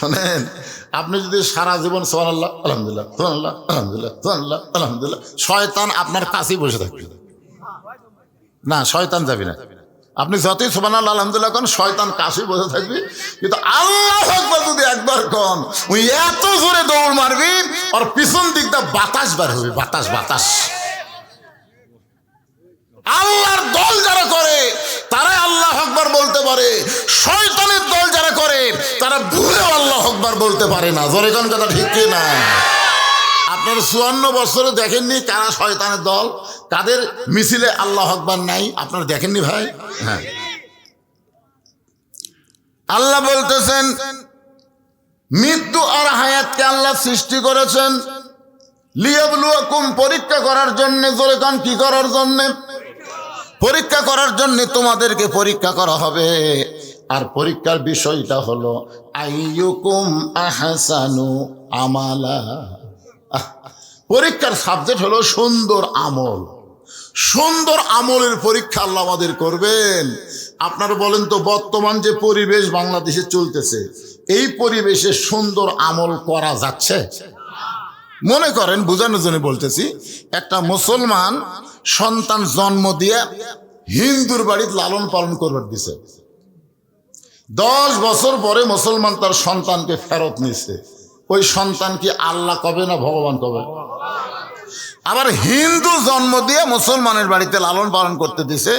শোনেন, আপনি যদি সারা জীবন সুবহানাল্লাহ আলহামদুলিল্লাহ সুবহানাল্লাহ আলহামদুলিল্লাহ সুবহানাল্লাহ আলহামদুলিল্লাহ, শয়তান আপনার কাছেই বসে থাকবে না, শয়তান যাবে না। আপনি যতই সুবহানাল্লাহ আলহামদুলিল্লাহ করেন, শয়তান কাছেই বসে থাকবে। কিন্তু আল্লাহু আকবার যদি একবার কন, ওই এত জোরে দৌড় মারবি, আর পিছন দিকটা বাতাস বার হবে, বাতাস বাতাস। আল্লাহর দল যারা করে তারাই আল্লাহু আকবার বলতে পারে, শয়তানের দল যারা করে তারা ভুলেও আল্লাহু আকবার বলতে পারে না। জোরে কোন কথা ঠিক কি না? আপনার 54 বছরে দেখেননি কারা শয়তানের দল, কাদের মিছিলে আল্লাহু আকবার নাই, আপনারা দেখেননি ভাই? হ্যাঁ, আল্লাহ বলতেছেন মৃত্যু আর হায়াতকে আল্লাহ সৃষ্টি করেছেন লিয়াবলুয়াকুম, পরীক্ষা করার জন্য। জোরে কোন কি করার জন্য? পরীক্ষা করার জন্য তোমাদেরকে পরীক্ষা করা হবে। আর পরীক্ষার বিষয়টা হলো আইয়ুকুম আহসানু আমালা। পরীক্ষার সাবজেক্ট হলো সুন্দর আমল। সুন্দর আমলের পরীক্ষা আল্লাহ আমাদের করবেন। আপনারা বলেন তো, বর্তমান যে পরিবেশ বাংলাদেশে চলতেছে, এই পরিবেশে সুন্দর আমল করা যাচ্ছে? মনে করেন, বোঝানোর জন্য বলতেছি, একটা মুসলমান সন্তান জন্ম দিয়ে হিন্দুর বাড়িতে লালন পালন করবার দিছে। 10 বছর পরে মুসলমান তার সন্তানকে ফেরত নিছে। ওই সন্তান কি আল্লাহ কবে না ভগবান কবে? আবার হিন্দু জন্ম দিয়ে মুসলমানের বাড়িতে লালন পালন করতে দিছে,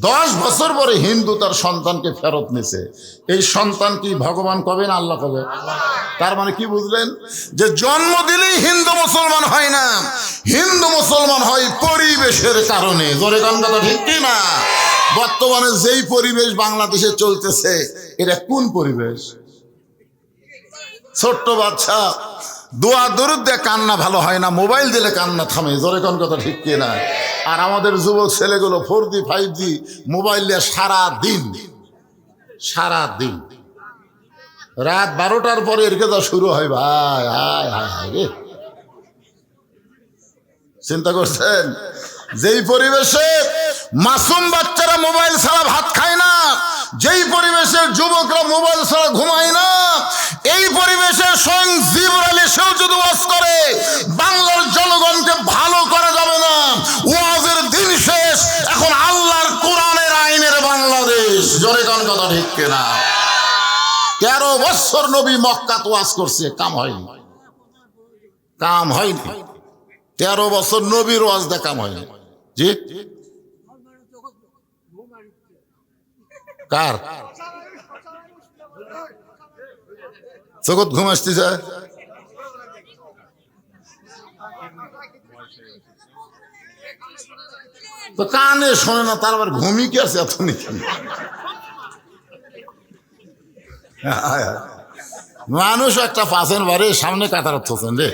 10 বছর পরে হিন্দু তার সন্তানকে ফেরত নিছে। এই সন্তান কি ভগবান কবে না আল্লাহ কবে? তার মানে কি বুঝলেন? যে জন্ম দিলেই হিন্দু মুসলমান হয় না, হিন্দু মুসলমান হয় পরিবেশের কারণে। জোরে কোন কথা ঠিক কি না? বর্তমানে যেই পরিবেশ বাংলাদেশে চলতেছে, এটা কোন পরিবেশ? ছোট্ট বাচ্চা দোয়া দরুদ দিয়ে কান্না ভালো হয় না, মোবাইল দিলে কান্না থামে। জোরে কোন কথা ঠিক কি না? আর আমাদের যুবক ছেলেগুলো 4G 5G মোবাইল দিয়ে সারা দিন রাত 12টার পরে এর কেদা শুরু হয়। ভাই হায় হায় হায় রে, চিন্তা করছেন? যেই পরিবেশে মাসুম বাচ্চারা মোবাইল ছাড়া ভাত খায় না, যেই পরিবেশের যুবকরা মোবাইল ছাড়া ঘুমায় না, এই পরিবেশে স্বয়ং জিবরাইল এসেও যদি ওয়াজ করে, বাংলার জনগণকে ভালো করা যাবে না। ওয়াজের দিন শেষ, এখন আল্লাহর কোরআনের আইনের বাংলাদেশ। জোরে কোন কথা ঠিক কিনা? 13 বছর নবী মক্কাত ওয়াজ করছে, কাম হয়নি। 13 বছর নবীর ওয়াজ দে কাম হয়নি। জি, কার জগৎ ঘুম আসতেছে? তো কানে শোনে না, তার আবার ঘুমি কি আছে এত নাকি? মানুষ একটা পাশের বাড়ি সামনে কাতার থোছেন রে।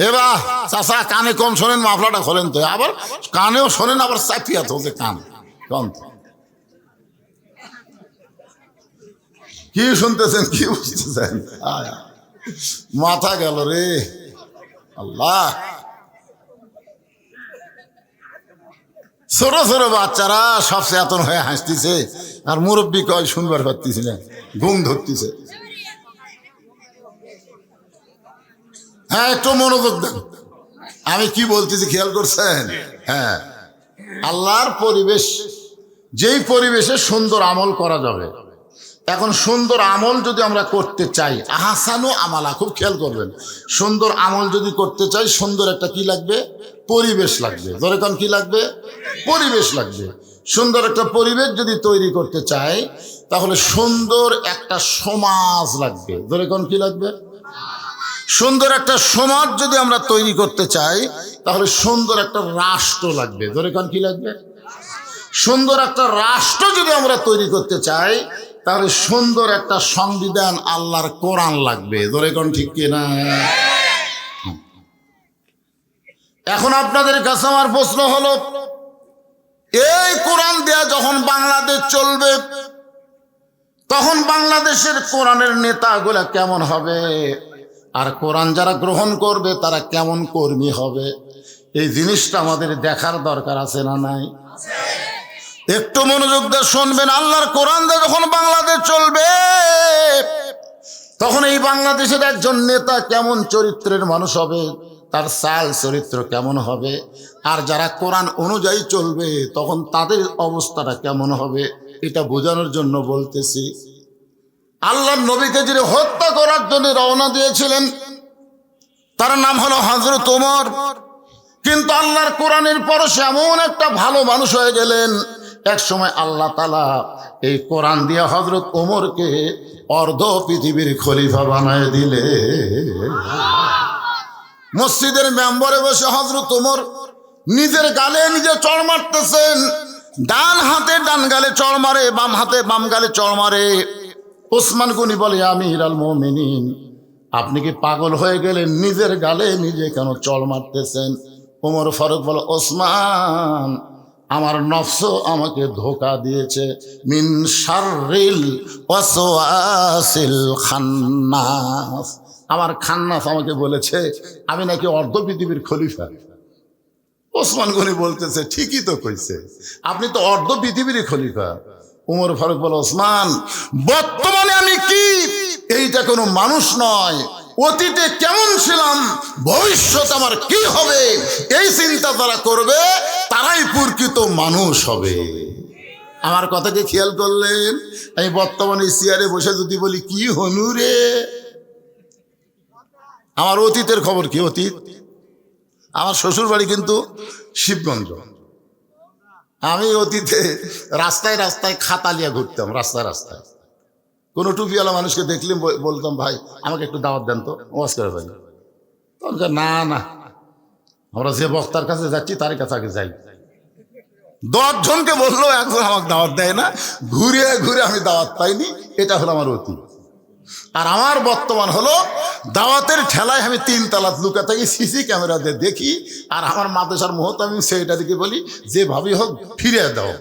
এবার চাষা কানে কম শোনেন, মাফলাটা খোলেন তো। আবার কানেও শোনেন, আবার চাপিয়া থোছে কান কম। কি শুনতেছেন, কি বুঝতেছেন? মাথা গেল রে আল্লাহ। ছোট ছোট বাচ্চারা সব চেতন হয়ে হাসতেছে, আর মুরব্বী কয় শুনবার পারতেছি না, ঘুম ধরতেছে। হ্যাঁ, একটু মনোযোগ দেন, আমি কি বলতেছি খেয়াল করছেন? হ্যাঁ, আল্লাহর পরিবেশ, যেই পরিবেশে সুন্দর আমল করা যাবে। এখন সুন্দর আমল যদি আমরা করতে চাই, আহসানু আমালা, খুব খেয়াল করবেন, সুন্দর আমল যদি করতে চাই, সুন্দর একটা কি লাগবে? পরিবেশ লাগবে। ধরে কোন কি লাগবে? পরিবেশ লাগবে। সুন্দর একটা পরিবেশ যদি তৈরি করতে চাই, তাহলে সুন্দর একটা সমাজ লাগবে। ধরে কোন কি লাগবে? সুন্দর একটা সমাজ যদি আমরা তৈরি করতে চাই, তাহলে সুন্দর একটা রাষ্ট্র লাগবে। ধরে কোন কি লাগবে? সুন্দর একটা রাষ্ট্র যদি আমরা তৈরি করতে চাই, তাহলে সুন্দর একটা সংবিধান, আল্লাহর কোরআন লাগবে। ধরে কোন ঠিক কিনা? এখন আপনাদের কাছে আমার প্রশ্ন হলো, এই কোরআন দেয়া যখন বাংলাদেশ চলবে, তখন বাংলাদেশের কোরআনের নেতাগুলা কেমন হবে? আর কোরআন যারা গ্রহণ করবে তারা কেমন কর্মী হবে? এই জিনিসটা আমাদের দেখার দরকার আছে না নাই? একটু মনোযোগ দিয়ে শুনবেন। আল্লাহর কোরআন দিয়ে যখন বাংলাদেশ চলবে, তখন এই বাংলাদেশের একজন নেতা কেমন চরিত্রের মানুষ হবে, তার চাল চরিত্র কেমন হবে, আর যারা কোরআন অনুযায়ী চলবে তখন তাদের অবস্থাটা কেমন হবে, এটা বোঝানোর জন্য বলতেছি। আল্লাহর নবীকে যিনি হত্যা করার জন্য রওনা দিয়েছিলেন, তার নাম হলো হযরত ওমর। কিন্তু আল্লাহর কোরআনের পরশে এমন একটা ভালো মানুষ হয়ে গেলেন, এক সময় আল্লাহ তাআলা এই কোরআন দিয়ে হযরত ওমরকে অর্ধ পৃথিবীর খলিফা বানায় দিলে। মসজিদের মেম্বরে বসে হযরত ওমর নিজের গালে নিজে চড় মারতেছেন। ডান হাতে ডান গালে চড় মারে, বাম হাতে বাম গালে চড় মারে। ওসমান গনি বলে, আমিরুল মুমিনিন, আপনি কি পাগল হয়ে গেলেন? নিজের গালে নিজে কেন চড় মারতেছেন? ওমর ফারুক বলে, ওসমান, আমার নফস আমাকে ধোঁকা দিয়েছে। মিন শাররিল ওয়াসওয়াসিল খান্নাস, আমার খান্নাস আমাকে বলেছে আমি নাকি অর্ধ পৃথিবীর খলিফা। ওসমান গনি বলতেছে, ঠিকই তো কইছে, আপনি তো অর্ধ পৃথিবীর খলিফা। ওমর ফারুক বলে, ওসমান, বর্তমানে আমি কি, এইটা কোনো মানুষ নয়। অতীতে কেমন ছিলাম, ভবিষ্যৎ আমার কি হবে, এই চিন্তা যারা করবে তারাই প্রকৃত মানুষ হবে। আমার কথাকে খেয়াল করলেন? আমি বর্তমানে চেয়ারে বসে যদি বলি, কি হনু রে, আমার অতীতের খবর কি? অতীত, আমার শ্বশুর বাড়ি কিন্তু শিবগঞ্জ। আমি অতীতে রাস্তায় রাস্তায় খাতা নিয়ে ঘুরতাম, রাস্তায় রাস্তায়। কোনো টুপিওয়ালা মানুষকে দেখলে বলতাম, ভাই আমাকে একটু দাওয়াত দেন তো, ওয়াজ করে ফেলি। তখন না না, আমরা যে বক্তার কাছে যাচ্ছি তার কাছে আগে যাই। 10 জনকে বললো, একজন আমাকে দাওয়াত দেয় না। ঘুরে ঘুরে আমি দাওয়াত পাইনি, এটা হলো আমার অতীত। আর আমার বর্তমান হলো, দাওয়াতের ঠেলায় আমি 3 তালা লুকা থাকি, সিসি ক্যামেরা দিয়ে দেখি। আর আমার মাদ্রাসার মুহূর্তে আমি সেইটা দিকে বলি, যে ভাবি হোক ফিরে দাও,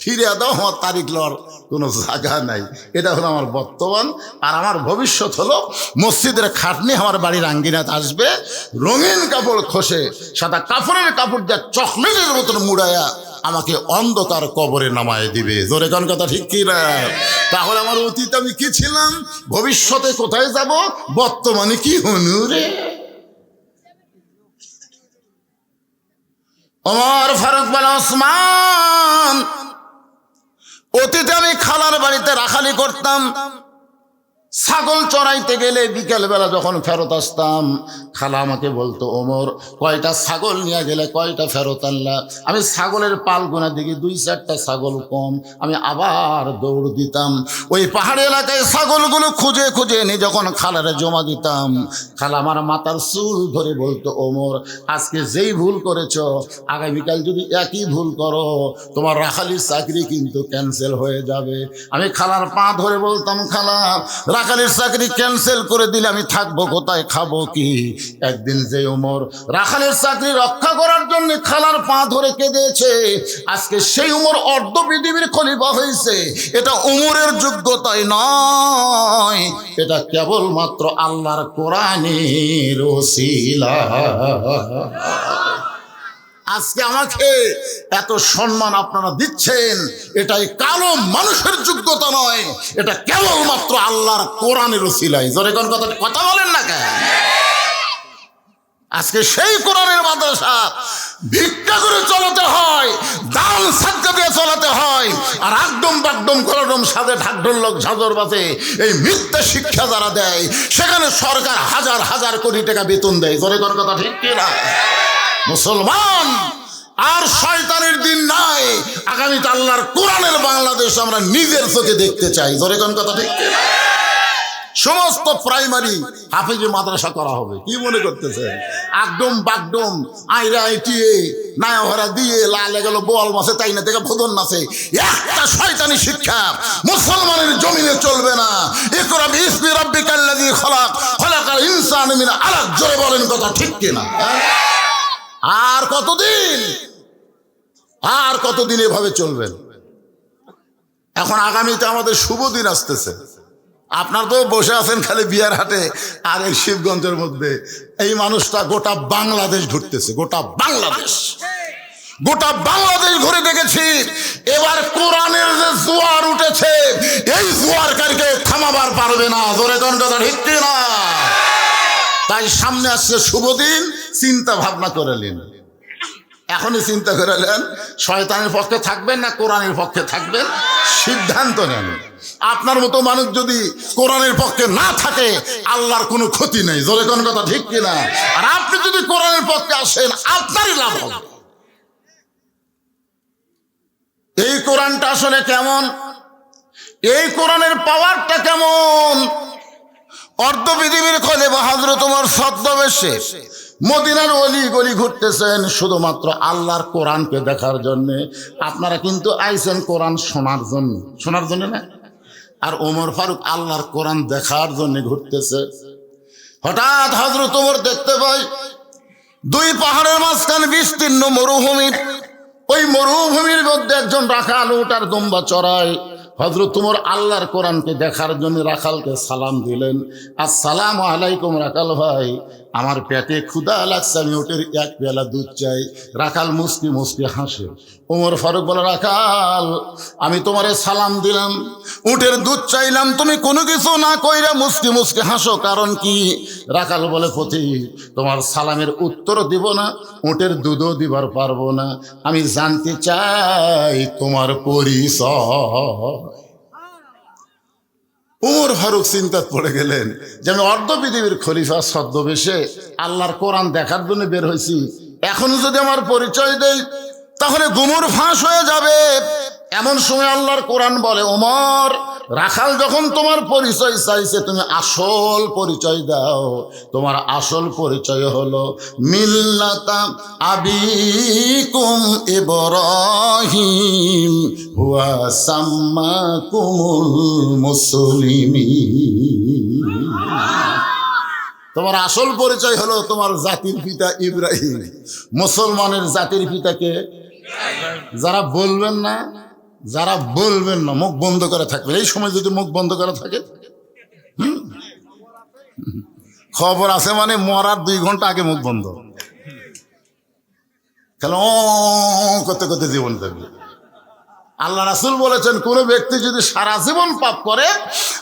ফিরে দাও, আমার তারিখ লওয়ার কোনো জায়গা নাই। এটা হলো আমার বর্তমান। আর আমার ভবিষ্যৎ হলো, মসজিদের খাটনি আমার বাড়ির আঙ্গিনাতে আসবে, রঙিন কাপড় খসে সাদা কাপড়ের কাপড় দিয়ে চকলেটের মতন মুড়াইয়া আমাকে অন্ধকার কবরে নামায় দিবে। জোরে কোন কথা ঠিক কি না? তাহলে আমার অতীত আমি কি ছিলাম, ভবিষ্যতে কোথায় যাব, বর্তমানে কি হনু রে। ওমর ফারুক বলে, ওসমান, অতীতে আমি খালার বাড়িতে রাখালি করতাম। ছাগল চড়াইতে গেলে বিকেলবেলা যখন ফেরত আসতাম, খালা আমাকে বলতো, ওমর, কয়টা ছাগল নিয়ে গেলে, কয়টা ফেরত আনলা? আমি ছাগলের পাল গোনা দেখি 2-4টা ছাগল কম, আমি আবার দৌড় দিতাম। ওই পাহাড়ি এলাকায় ছাগলগুলো খুঁজে খুঁজে এনে যখন খালারে জমা দিতাম, খালা আমার মাথার চুল ধরে বলতো, ওমর, আজকে যেই ভুল করেছো, আগামীকাল যদি একই ভুল করো, তোমার রাখালির চাকরি কিন্তু ক্যান্সেল হয়ে যাবে। আমি খালার পা ধরে বলতাম, খালা, রাখালির চাকরি ক্যান্সেল করে দিলে আমি থাকবো কোথায়, খাবো কি? একদিন যে ওমর রাখালির চাকরি রক্ষা করার জন্য খালার পা ধরে কেঁদেছে, আজকে সেই ওমর অর্ধ পৃথিবীর খলিফা হয়েছে। এটা ওমরের যোগ্যতাই নয়, এটা কেবলমাত্র আল্লাহর কোরআনের ওসিলা। আজকে আমাকে এত সম্মান আপনারা দিচ্ছেন, এটাই কালো মানুষের যোগ্যতা নয়, এটা কেবলমাত্র আল্লাহর কোরআনের ওসিলায়। জোরে কোন কথা বলেন না কেন? আজকে সেই কোরআনের মাদ্রাসা ভিক্ষা করে চলাতে হয়, দান সাদকা দিয়ে চলাতে হয়, আর একদম বাকদম কলডম সাথে ঢাকঢোল লোক ঝাঁঝর বাজে এই মিথ্যা শিক্ষা যারা দেয়, সেখানে সরকার হাজার হাজার কোটি টাকা বেতন দেয়। জোরে কোন কথা ঠিক কি না? মুসলমান, আর শয়তানের দিন নাই। আগামীতে আল্লাহর কোরআনের বাংলাদেশ আমরা নিজের চোখে দেখতে চাই। জোরে কোন কথা ঠিক কি না? সমস্ত প্রাইমারি হাফেজি মাদ্রাসা করা হবে। কি মনে করতেছেন? একদম বাকডম আইরা আইটিয়ে নায়াভরা দিয়ে লালে গেল বোয়াল মাছে তাই না দেখে ভোদন নাচে, একটা শয়তানি শিক্ষা মুসলমানের জমিনে চলবে না। ইকরা বিসমি রাব্বিকাল্লাযী খলাক, খলাকাল ইনসানা মিন আলাক। জোরে বলেন কথা ঠিক কি না? আর কতদিন, আর কতদিন এভাবে চলবেন? এখন আগামীতে আমাদের শুভ দিন আসতেছে। আপনার তো বসে আছেন খালি বিয়ার হাটে আর এই শিবগঞ্জের মধ্যে। এই মানুষটা গোটা বাংলাদেশ ঘুরতেছে, গোটা বাংলাদেশ। গোটা বাংলাদেশ ঘুরে দেখেছি, এবার কোরআনের যে জোয়ার উঠেছে, এই জোয়ারকারকে থামাবার পারবে না। জোরে কোন কথা ঠিক না? তাই সামনে আসছে শুভ দিন, চিন্তা ভাবনা করে নিন। এখনই চিন্তা করে নেন, শয়তানের পক্ষে থাকবেন না কোরআনের পক্ষে থাকবেন, সিদ্ধান্ত নেন। আপনার মতো মানুষ যদি কোরআনের পক্ষে না থাকে, আল্লাহর কোনো ক্ষতি নেই। জোরে কোন কথা ঠিক কিনা? আর আপনি যদি কোরআনের পক্ষে আসেন, আপনারই লাভ হবে। এই কোরআনটা আসলে কেমন, এই কোরআনের পাওয়ারটা কেমন? অর্ধ পৃথিবীর খলিফা হযরত ওমর ছদ্মবেশে মদিনার অলি গলি ঘুরতেছেন শুধুমাত্র আল্লাহর কোরআনকে দেখার জন্য। আপনারা কিন্তু আইছেন কোরআন শোনার জন্য, শোনার জন্য না। আর ওমর ফারুক আল্লাহর কোরআন দেখার জন্য ঘুরতেছে। হঠাৎ হযরত ওমর দেখতে পাই দুই পাহাড়ের মাঝখানে বিস্তীর্ণ মরুভূমি, ওই মরুভূমির মধ্যে একজন রাখাল উট আর দুম্বা চড়ায়। হযরত ওমর আল্লাহর কোরআনকে দেখার জন্য রাখালকে সালাম দিলেন, আসসালামু আলাইকুম রাখাল ভাই, আমার পেটে ক্ষুধা লাগছে, আমি উটের এক পেয়ালা দুধ চাই। রাখাল মুস্কি মুস্কি হাসে। ওমর ফারুক বলে, রাখাল আমি তোমারে সালাম দিলাম, উটের দুধ চাইলাম, তুমি কোনো কিছু না কইরা মুস্কি মুস্কি হাসো, কারণ কি? রাখাল বলে, পথিক তোমার সালামের উত্তর দিব না, উটের দুধও দিবার পারবো না, আমি জানতে চাই তোমার পরিচয়। ওমর ফারুক চিন্তাত পড়ে গেলেন যে আমি অর্ধ পৃথিবীর খলিফা ছদ্মবেশে আল্লাহর কোরআন দেখার জন্য বের হয়েছি, এখন যদি আমার পরিচয় দেই তাহলে গুমর ফাঁস হয়ে যাবে। এমন সময় আল্লাহর কোরআন বলে, ওমর রাখাল যখন তোমার পরিচয় চাইছে, তুমি আসল পরিচয় দাও। তোমার আসল পরিচয় হলো মিল্লাতা আবিকুম ইব্রাহিম হুয়া সাম্মাকুমুল মুসলিমিন। তোমার আসল পরিচয় হলো তোমার জাতির পিতা ইব্রাহিম। মুসলমানের জাতির পিতাকে যারা বলবেন না, যারা বলবেন না, মুখ বন্ধ করে থাকবেন। এই সময় যদি মুখ বন্ধ করে থাকে, খবর আছে মানে মরার 2 ঘন্টা আগে মুখ বন্ধ, কেন করতে করতে জীবন থাকবে। আল্লাহ রাসূল বলেছেন, কোন ব্যক্তি যদি সারা জীবন পাপ করে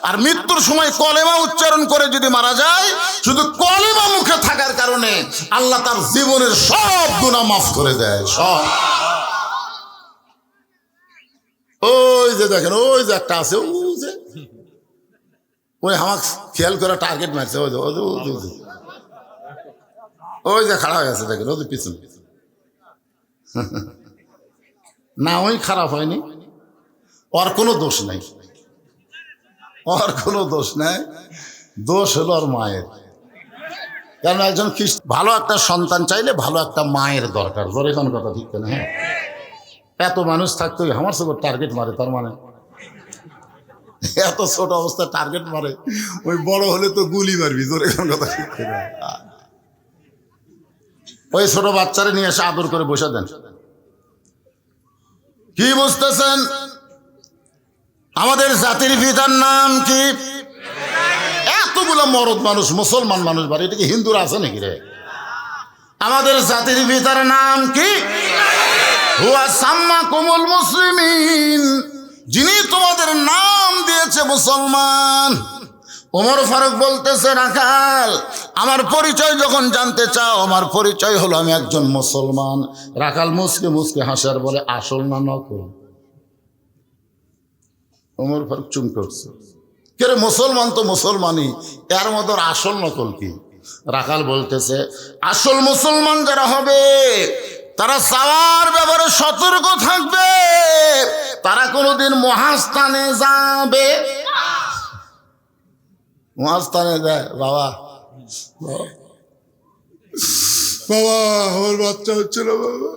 আর মৃত্যুর সময় কলেমা উচ্চারণ করে যদি মারা যায়, শুধু কলেমা মুখে থাকার কারণে আল্লাহ তার জীবনের সব গুনাহ মাফ করে দেয়, সব। ওই যে দেখেন, ওই যে একটা আছে, ওই আমার খেয়াল করে টার্গেট মারছে, ওই যে খারাপ হয়ে আছে, দেখেন ওদের পিছনে। না, ওই খারাপ হয়নি, ওর কোনো দোষ নাই, ওর কোনো দোষ নাই, দোষ হলো ওর মায়ের। কারণ একজন ভালো একটা সন্তান চাইলে ভালো একটা মায়ের দরকার। জোরে কোন কথা ঠিক না? হ্যাঁ, এত মানুষ থাকতো আমার সব টার্গেট মারে, তার মানে এত ছোট অবস্থা টার্গেট মারে, ওই বড় হলে তো গুলি মারবি। জোরে কোন কথা ঠিক না? ওই ছোট বাচ্চারে নিয়ে এসে আদর করে বসে দেন। কি বুঝতেছেন? আমাদের জাতির পিতার নাম কি? এতগুলো মরদ মানুষ, মুসলমান মানুষ বাড়ি, এটা কি হিন্দুরা আছে নাকি রে? আমাদের জাতির পিতার নাম কি? হুয়া সাম্মাকুমুল মুসলিমিন, যিনি তোমাদের নাম দিয়েছে মুসলমান। ওমর ফারুক বলতেছে, রাখাল আমার পরিচয় যখন জানতে চাও, আমার পরিচয় হলো আমি একজন মুসলমান। রাখাল মুসকে মুসকে হাসার বলে, আসল না নকল? ওমর ফারুক চুপ করছে, কে রে, মুসলমান তো মুসলমানই, এর মধ্যে আসল নকল কি? রাখাল বলতেছে, আসল মুসলমান যারা হবে তারা চাওয়ার ব্যাপারে সতর্ক থাকবে, তারা কোনোদিন মহাস্থানে যাবে। মহাস্থানে যায় বাবা, বাবা আমার বাচ্চা হচ্ছিল বাবা,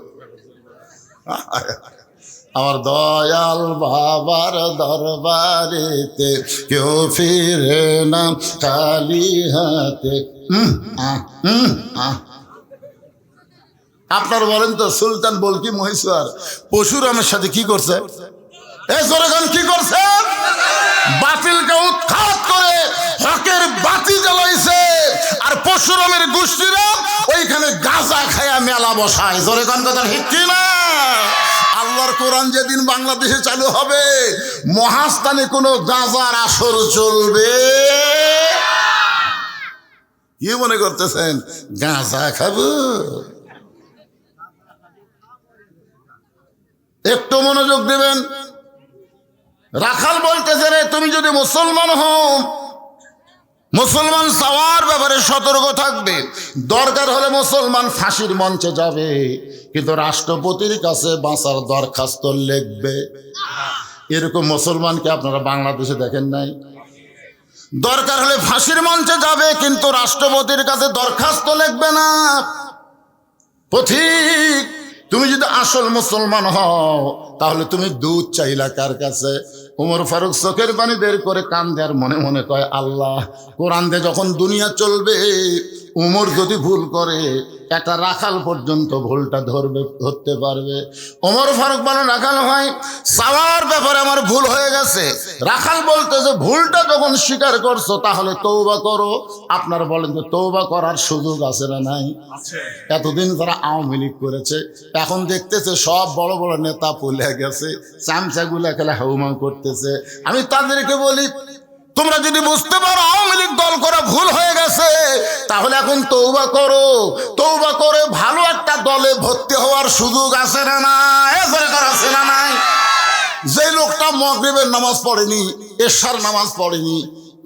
আমার দয়াল বাবার দরবারেতে কেউ ফিরে না খালি হাতে। আপনার বলেন তো, সুলতান বলকি মহেশ্বর পরশুরামের সাথে কি করছে? এই জনগণ কি করছে? বাতিলকে উৎখাত করে হকের বাতি জ্বালাইছে। আর পরশুরামের গোষ্ঠীরা ওইখানে গাঁজা খায়া মেলা বসায়। জোরে কোন কথা ঠিক কি না? আল্লাহর কোরআন যেদিন বাংলাদেশে চালু হবে, মহাস্থানে কোনো গাঁজার আসর চলবে। কি মনে করতেছেন গাঁজা খাবো? একটু মনোযোগ দেবেন। রাখাল বলতেছে, রে তুমি যদি মুসলমান হও, মুসলমান চাওয়ার ব্যাপারে সতর্ক থাকবে। দরকার হলে মুসলমান ফাঁসির মঞ্চে যাবে, কিন্তু রাষ্ট্রপতির কাছে বাঁচার দরখাস্ত লিখবে। এরকম মুসলমানকে আপনারা বাংলাদেশে দেখেন নাই? দরকার হলে ফাঁসির মঞ্চে যাবে, কিন্তু রাষ্ট্রপতির কাছে দরখাস্ত লিখবে না। পথিক, তুমি যদি আসল মুসলমান হও তাহলে তুমি দুধ চাইলা কার কাছে? উমর ফারুক চোখের পানি বের করে কান্দে আর মনে মনে কয়, আল্লাহ, কোরআন দিয়ে যখন দুনিয়া চলবে, উমর যদি ভুল করে একটা রাখাল পর্যন্ত ভুলটা ধরতে পারবে। ওমর ফারুক বলেন, রাখাল ভাই, চাওয়ার ব্যাপারে আমার ভুল হয়ে গেছে। রাখাল বলতেছে, ভুলটা যখন স্বীকার করছো তাহলে তওবা করো। আপনারা বলেন যে তওবা করার সুযোগ আছে না নাই? এতদিন যারা আওয়ামী লীগ করেছে, এখন দেখতেছে সব বড় বড় নেতা পলে গেছে, চামচাগুলা খেলা হাউমাউ করতেছে। আমি তাদেরকে বলি, তোমরা যদি বুঝতে পারো আওয়ামী লীগ দল করা ভুল হয়ে গেছে, তাহলে এখন তওবা করো। তওবা করে ভালো একটা দলে ভর্তি হওয়ার সুযোগ আছে না নাই? আছে না নাই? যে লোকটা মাগরিবের নামাজ পড়েনি, এশার নামাজ পড়েনি,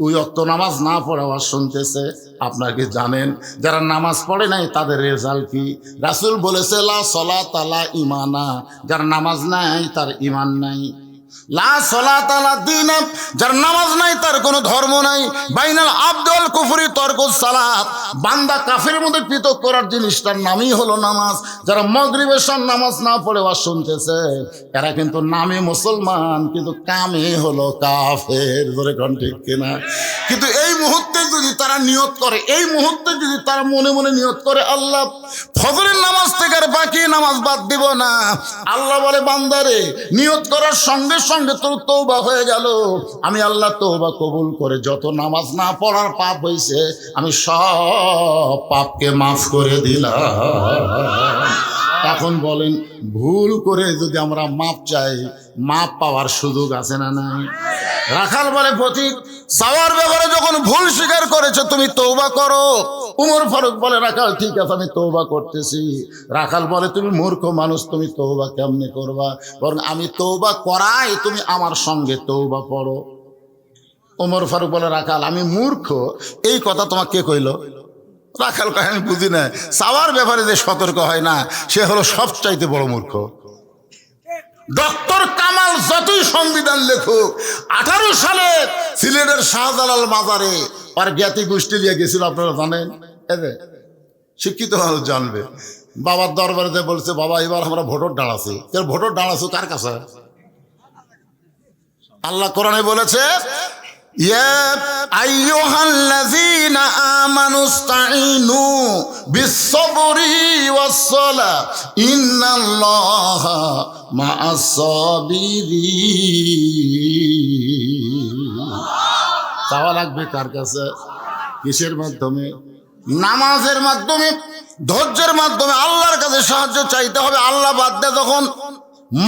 ওই ওয়াক্ত নামাজ না পড়ে আওয়াজ শুনতেছে, আপনারা কি জানেন যারা নামাজ পড়ে নাই তাদের রেজাল্ট কি? রাসূল বলেছে, লা সলাতা লা ঈমানা, যার নামাজ নাই তার ঈমান নাই। লা সলাতা লা দীন, যার নামাজ নাই তার কোনো ধর্ম নাই। বাইনাল আবদ ওয়াল কুফরি তরকুস সালাত, বান্দা কাফের মধ্যে পৃথক করার জিনিসটার নামই হলো নামাজ। যারা মাগরিবের নামাজ না পড়ে ওয়াজ শুনতেছে, এরা কিন্তু নামে মুসলমান কিন্তু কামে হলো কাফের। ধরে কোন ঠিক কিনা? কিন্তু এই মুহূর্তে যদি তারা নিয়ত করে, এই মুহূর্তে যদি তারা মনে মনে নিয়ত করে, আল্লাহ ফজরের নামাজ থেকে আর বাকি নামাজ বাদ দিব না, আল্লাহ বলে, বান্দারে, নিয়ত করার সঙ্গে সঙ্গে তোর তওবা হয়ে গেল। আমি আল্লাহ তওবা কবুল করে যত নামাজ না পড়ার পাপ হয়েছে, আমি সব পাপকে মাফ করে দিলাম। এখন বলেন, ভুল করে যদি আমরা মাপ চাই, মাপ পাওয়ার সুযোগ আছে না নাই? রাখাল বলে, পথিক, চাওয়ার ব্যাপারে যখন ভুল স্বীকার করেছো তুমি তওবা করো। উমর ফারুক বলে, রাখাল ঠিক আছে, আমি তওবা করতেছি। রাখাল বলে, তুমি মূর্খ মানুষ, তুমি তওবা কেমনে করবা? বরং আমি তওবা করাই, তুমি আমার সঙ্গে তওবা পড়ো। উমর ফারুক বলে, রাখাল, আমি মূর্খ এই কথা তোমাকে কে কইল? রাখাল কয়, আমি বুঝি না, চাওয়ার ব্যাপারে যে সতর্ক হয় না সে হলো সবচাইতে বড় মূর্খ। ডক্টর কামাল যতই সংবিধান লেখুক, 18 সালে সিলেটের শাহজালাল মাজারে আর জ্ঞাতি গোষ্ঠী নিয়ে গেছিল, আপনারা জানেন? শিক্ষিত মানুষ জানবে। বাবার দরবারে বলছে, বাবা এবার আমরা ভোটার দাঁড়াচ্ছি। ভোটার দাঁড়াচ্ছ কার কাছে? আল্লাহ কোরআনে বলেছে, ইয়া আইয়ুহাল্লাযীনা আমানুস্তাঈনু বিস-সাবরি ওয়াস-সালাহ ইন্নাল্লাহা মা'আস সাবিরিন। চাওয়া লাগবে কার কাছে? কিসের মাধ্যমে? নামাজের মাধ্যমে, ধৈর্যের মাধ্যমে আল্লাহর কাছে সাহায্য চাইতে হবে। আল্লাহ বাদ দিয়ে যখন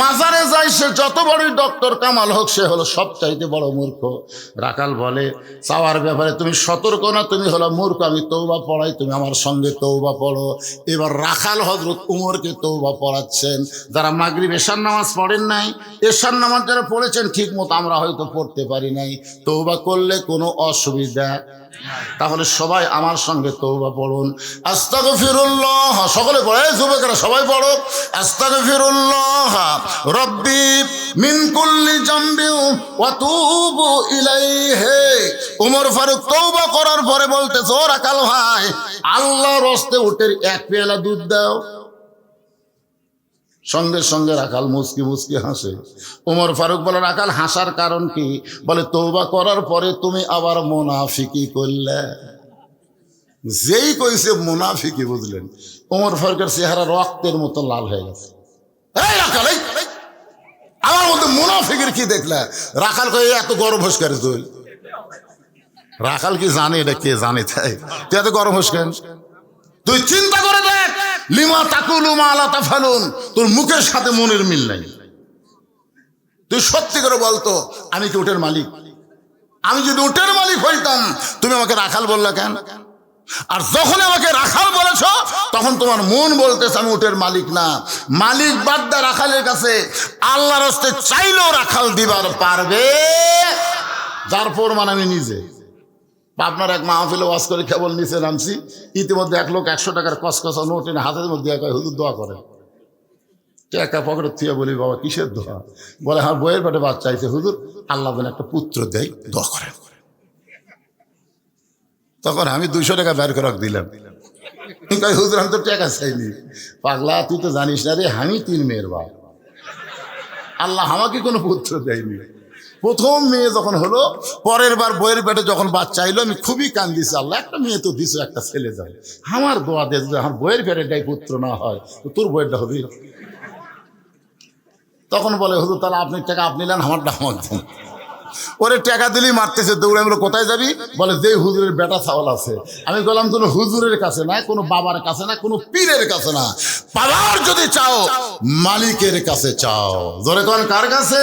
মাজারে যায়, সে যত বড়ই ডক্টর কামাল হোক, সে হলো সবচাইতে বড় মূর্খ। রাখাল বলে, চাওয়ার ব্যাপারে তুমি সতর্ক না, তুমি হলো মূর্খ। আমি তওবা পড়াই, তুমি আমার সঙ্গে তওবা পড়ো। এবার রাখাল হযরত উমরকে তওবা পড়াচ্ছেন। যারা মাগরিব এশার নামাজ পড়েন নাই, এশার নামাজ যারা পড়েছেন ঠিক মতো, আমরা হয়তো পড়তে পারি নাই, তওবা করলে কোনো অসুবিধা। তাহলে সবাই আমার সঙ্গে তওবা পড়ুন। আস্তাগফিরুল্লাহ, সকলে পড়ে, যুবকেরা সবাই পড়ো। আস্তাগফিরুল্লাহ রব্বি মিন কুল্লি জামবি ওয়া তুবু ইলাইহি। উমর ফারুক তওবা করার পরে বলতেছে, ও রাখাল ভাই, আল্লাহর রাস্তে উটের এক পেয়ালা দুধ দাও। সঙ্গে সঙ্গে রাখাল মুচকি মুচকি হাসে। উমর ফারুক বলে, রাখাল হাসার কারণ কি? বলে, তওবা করার পরে তুমি আবার মুনাফিকি করলে। যেই কইছে মুনাফিকি, বুঝলেন, উমর ফারুকের চেহারা রক্তের মতো লাল হয়ে গেছে। এই রাখাল, আমার মধ্যে মুনাফিকের কি দেখলে? রাখাল কয়ে, এত গরম হোস করে তুই? রাখাল কি জানে এটা? কে জানে? তাই তুই এত গরম হোস কেন? তুই চিন্তা করে দেখ, লিমা তাকুলু মা লা তাফালুন, তোর মুখের সাথে মনের মিল নাই। তুই সত্যি করে বলতো, আমি কি উটের মালিক? আমি যদি উটের মালিক হইতাম, তুমি আমাকে রাখাল বললা কেন? আর যখন আমাকে রাখাল বলেছ, তখন তোমার মন বলতেছে আমি উটের মালিক না। মালিক বাদ্দা রাখালের কাছে আল্লাহর হস্তে চাইলেও রাখাল দিবার পারবে, যার প্রমাণ আমি নিজে। আপনার এক মাহফিলে ওয়াজ করে কেবল নিচে নামছি, ইতিমধ্যে এক লোক 100 টাকার কসকসা নোট এনে হাতের মধ্যে হুজুর দোয়া করে। টাকা পকেটে থুয়ে বলি, বাবা কিসের দোয়া? বলে হ্যাঁ, বইয়ের পেটে বাচ্চা চাইছে হুজুর, আল্লাহ যেন একটা পুত্র দেয়, দোয়া করেন। তখন আমি 200 টাকা বের করে দিলাম। হুজুর আমি তো টাকা চাইনি। পাগলা, তুই তো জানিস না রে, আমি 3 মেয়ের বাপ, আল্লাহ আমাকে কোনো পুত্র দেয়নি। প্রথম মেয়ে যখন হলো, পরের বার বইয়ের পেটে যখন বাচ্চা আইলো, আমি খুবই কান্দিছি, আল্লাহ একটা মেয়ে তো দিছো, একটা ছেলে যায়, আমার দোয়া দিয়ে যদি আমার বইয়ের পেটেটাই পুত্র না হয়, তো তোর বইয়েরটা হবে। তখন বলে হুজুর তাহলে আপনি টাকা আপনি নেন, আমারটা আমার দেন। ওরে টাকা দিলেই মারতেছে, দৌড়ে। আমরা কোথায় যাবি? বলে যে হুজুরের বেটা ছাওয়াল আছে। আমি বললাম কোনো হুজুরের কাছে না, কোনো বাবার কাছে না, কোনো পীরের কাছে না, পাওয়ার যদি চাও মালিকের কাছে চাও। জোরে কোন কার কাছে?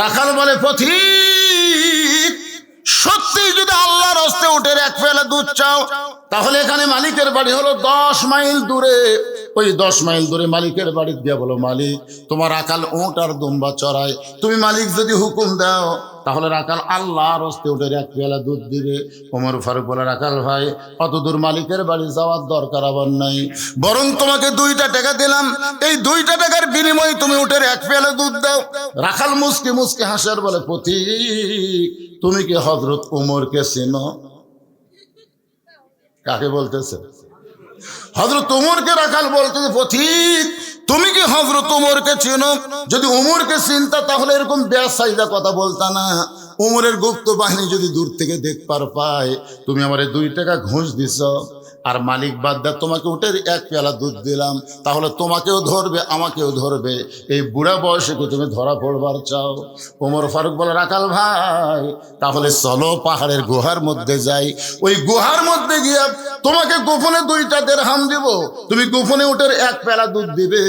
রাখাল বলে পথিক, সত্যি যদি আল্লাহর হস্তে উটের 1 পেয়ালা দুধ চাও, তাহলে এখানে মালিকের বাড়ি হলো 10 মাইল দূরে। ওই 10 মাইল দূরে মালিকের বাড়ি গিয়ে বলো, মালিক তোমার রাখাল উট আর দুম্বা চড়ায়, তুমি মালিক যদি হুকুম দাও তাহলে রাখাল আল্লাহর হস্তে উটের 1 পেয়ালা দুধ দিবে। ওমর ফারুক বলে, রাখাল ভাই অত দূর মালিকের বাড়ি যাওয়ার দরকার আবার নাই, বরং তোমাকে 2টা টাকা দিলাম, এই 2টা টাকার বিনিময়ে তুমি উটের 1 পেয়ালা দুধ দাও। রাখাল মুসকি মুসকি হাসার বলে, পথিক তুমি কি হযরত ওমরকে চেনো? কাকে বলতেছে? হযরত ওমরকে। রাখাল বলতেছে, পথিক তুমি কি হযরত ওমরকে চেনো? যদি ওমরকে চিনতা তাহলে এরকম বেসাইদা কথা বলতা না। ওমরের গুপ্ত বাহিনী যদি দূর থেকে দেখবার পায়, তুমি আমারে 2 টাকা ঘুষ দিছ, আর মালিক বাদ্দা তোমাকে উটের 1 পেয়ালা দুধ দিলাম, তাহলে তোমাকেও ধরবে আমাকেও ধরবে। এই বুড়া বয়সে কি তুমি ধরা পড়বার চাও? ওমর ফারুক বলে, রাখাল ভাই তাহলে চলো পাহাড়ের গুহার মধ্যে যাই, ওই গুহার মধ্যে গিয়ে তোমাকে গোপনে 2টা দিরহাম দিব, তুমি গোপনে উটের 1 পেয়ালা দুধ দিবে,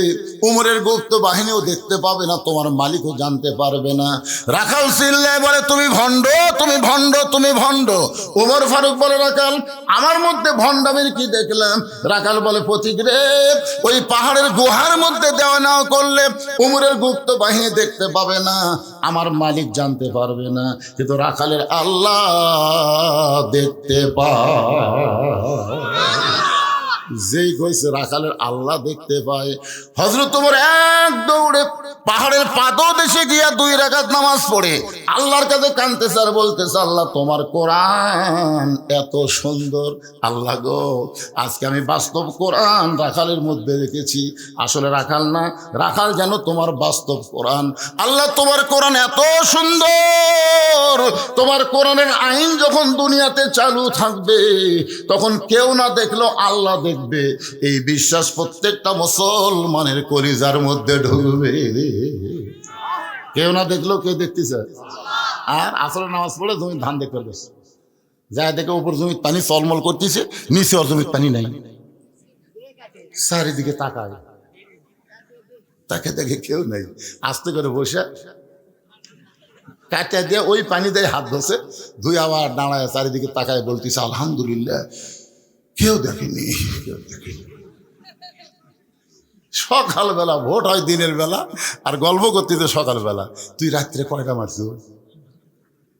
ওমরের গুপ্ত বাহিনীও দেখতে পাবে না, তোমার মালিকও জানতে পারবে না। রাখাল চিল্লায় বলে, তুমি ভণ্ড, তুমি ভণ্ড, তুমি ভণ্ড। ওমর ফারুক বলে, রাখাল আমার মধ্যে ভণ্ডামির কি দেখলাম? রাখাল বলে, পথিক রে, ওই পাহাড়ের গুহার মধ্যে দেওয়া নাও করলে ওমরের গুপ্ত বাহিনী দেখতে পাবে না, আমার মালিক জানতে পারবে না, কিন্তু রাখালের আল্লাহ দেখতে পায়। যেই কইছে রাখালের আল্লাহ দেখতে পায়, হযরত ওমর এক দৌড়ে পাহাড়ের পাদদেশে গিয়া 2 রাকাত নামাজ পড়ে আল্লাহর কাছে কাঁদতেছে আর বলতেছে, আল্লাহ তোমার কোরআন এত সুন্দর, আল্লাহ গো আজকে আমি বাস্তব কোরআন রাখালের মধ্যে রেখেছি, আসলে রাখাল না, রাখাল যেন তোমার বাস্তব কোরআন। আল্লাহ তোমার কোরআন এত সুন্দর, তোমার কোরআনের আইন যখন দুনিয়াতে চালু থাকবে তখন কেউ না দেখলেও আল্লাহ দেখবে, এই বিশ্বাস প্রত্যেকটা মুসলমানের কলিজার মধ্যে ঢুকবে। কেউ না দেখলেও কে দেখতেছে? আর আসলে নামাজ পড়ে জমি ধান দেখতে গেছে, যা দেখে উপর জমির পানি চলমল করতেছে, নিচে ওর জমির পানি নাই, চারিদিকে তাকায়, তাকে দেখে কেউ নাই, আস্তে করে বসে কাটা দিয়ে ওই পানি দিয়ে হাত ধসে ধুই আবার দাঁড়ায় চারিদিকে তাকায় বলতেছে, আলহামদুলিল্লাহ কেউ দেখেনি, কেউ দেখেনি। সকালবেলা ভোট হয় দিনের বেলা, আর গল্প করতেছে সকালবেলা, তুই রাত্রে কয়টা মারছি?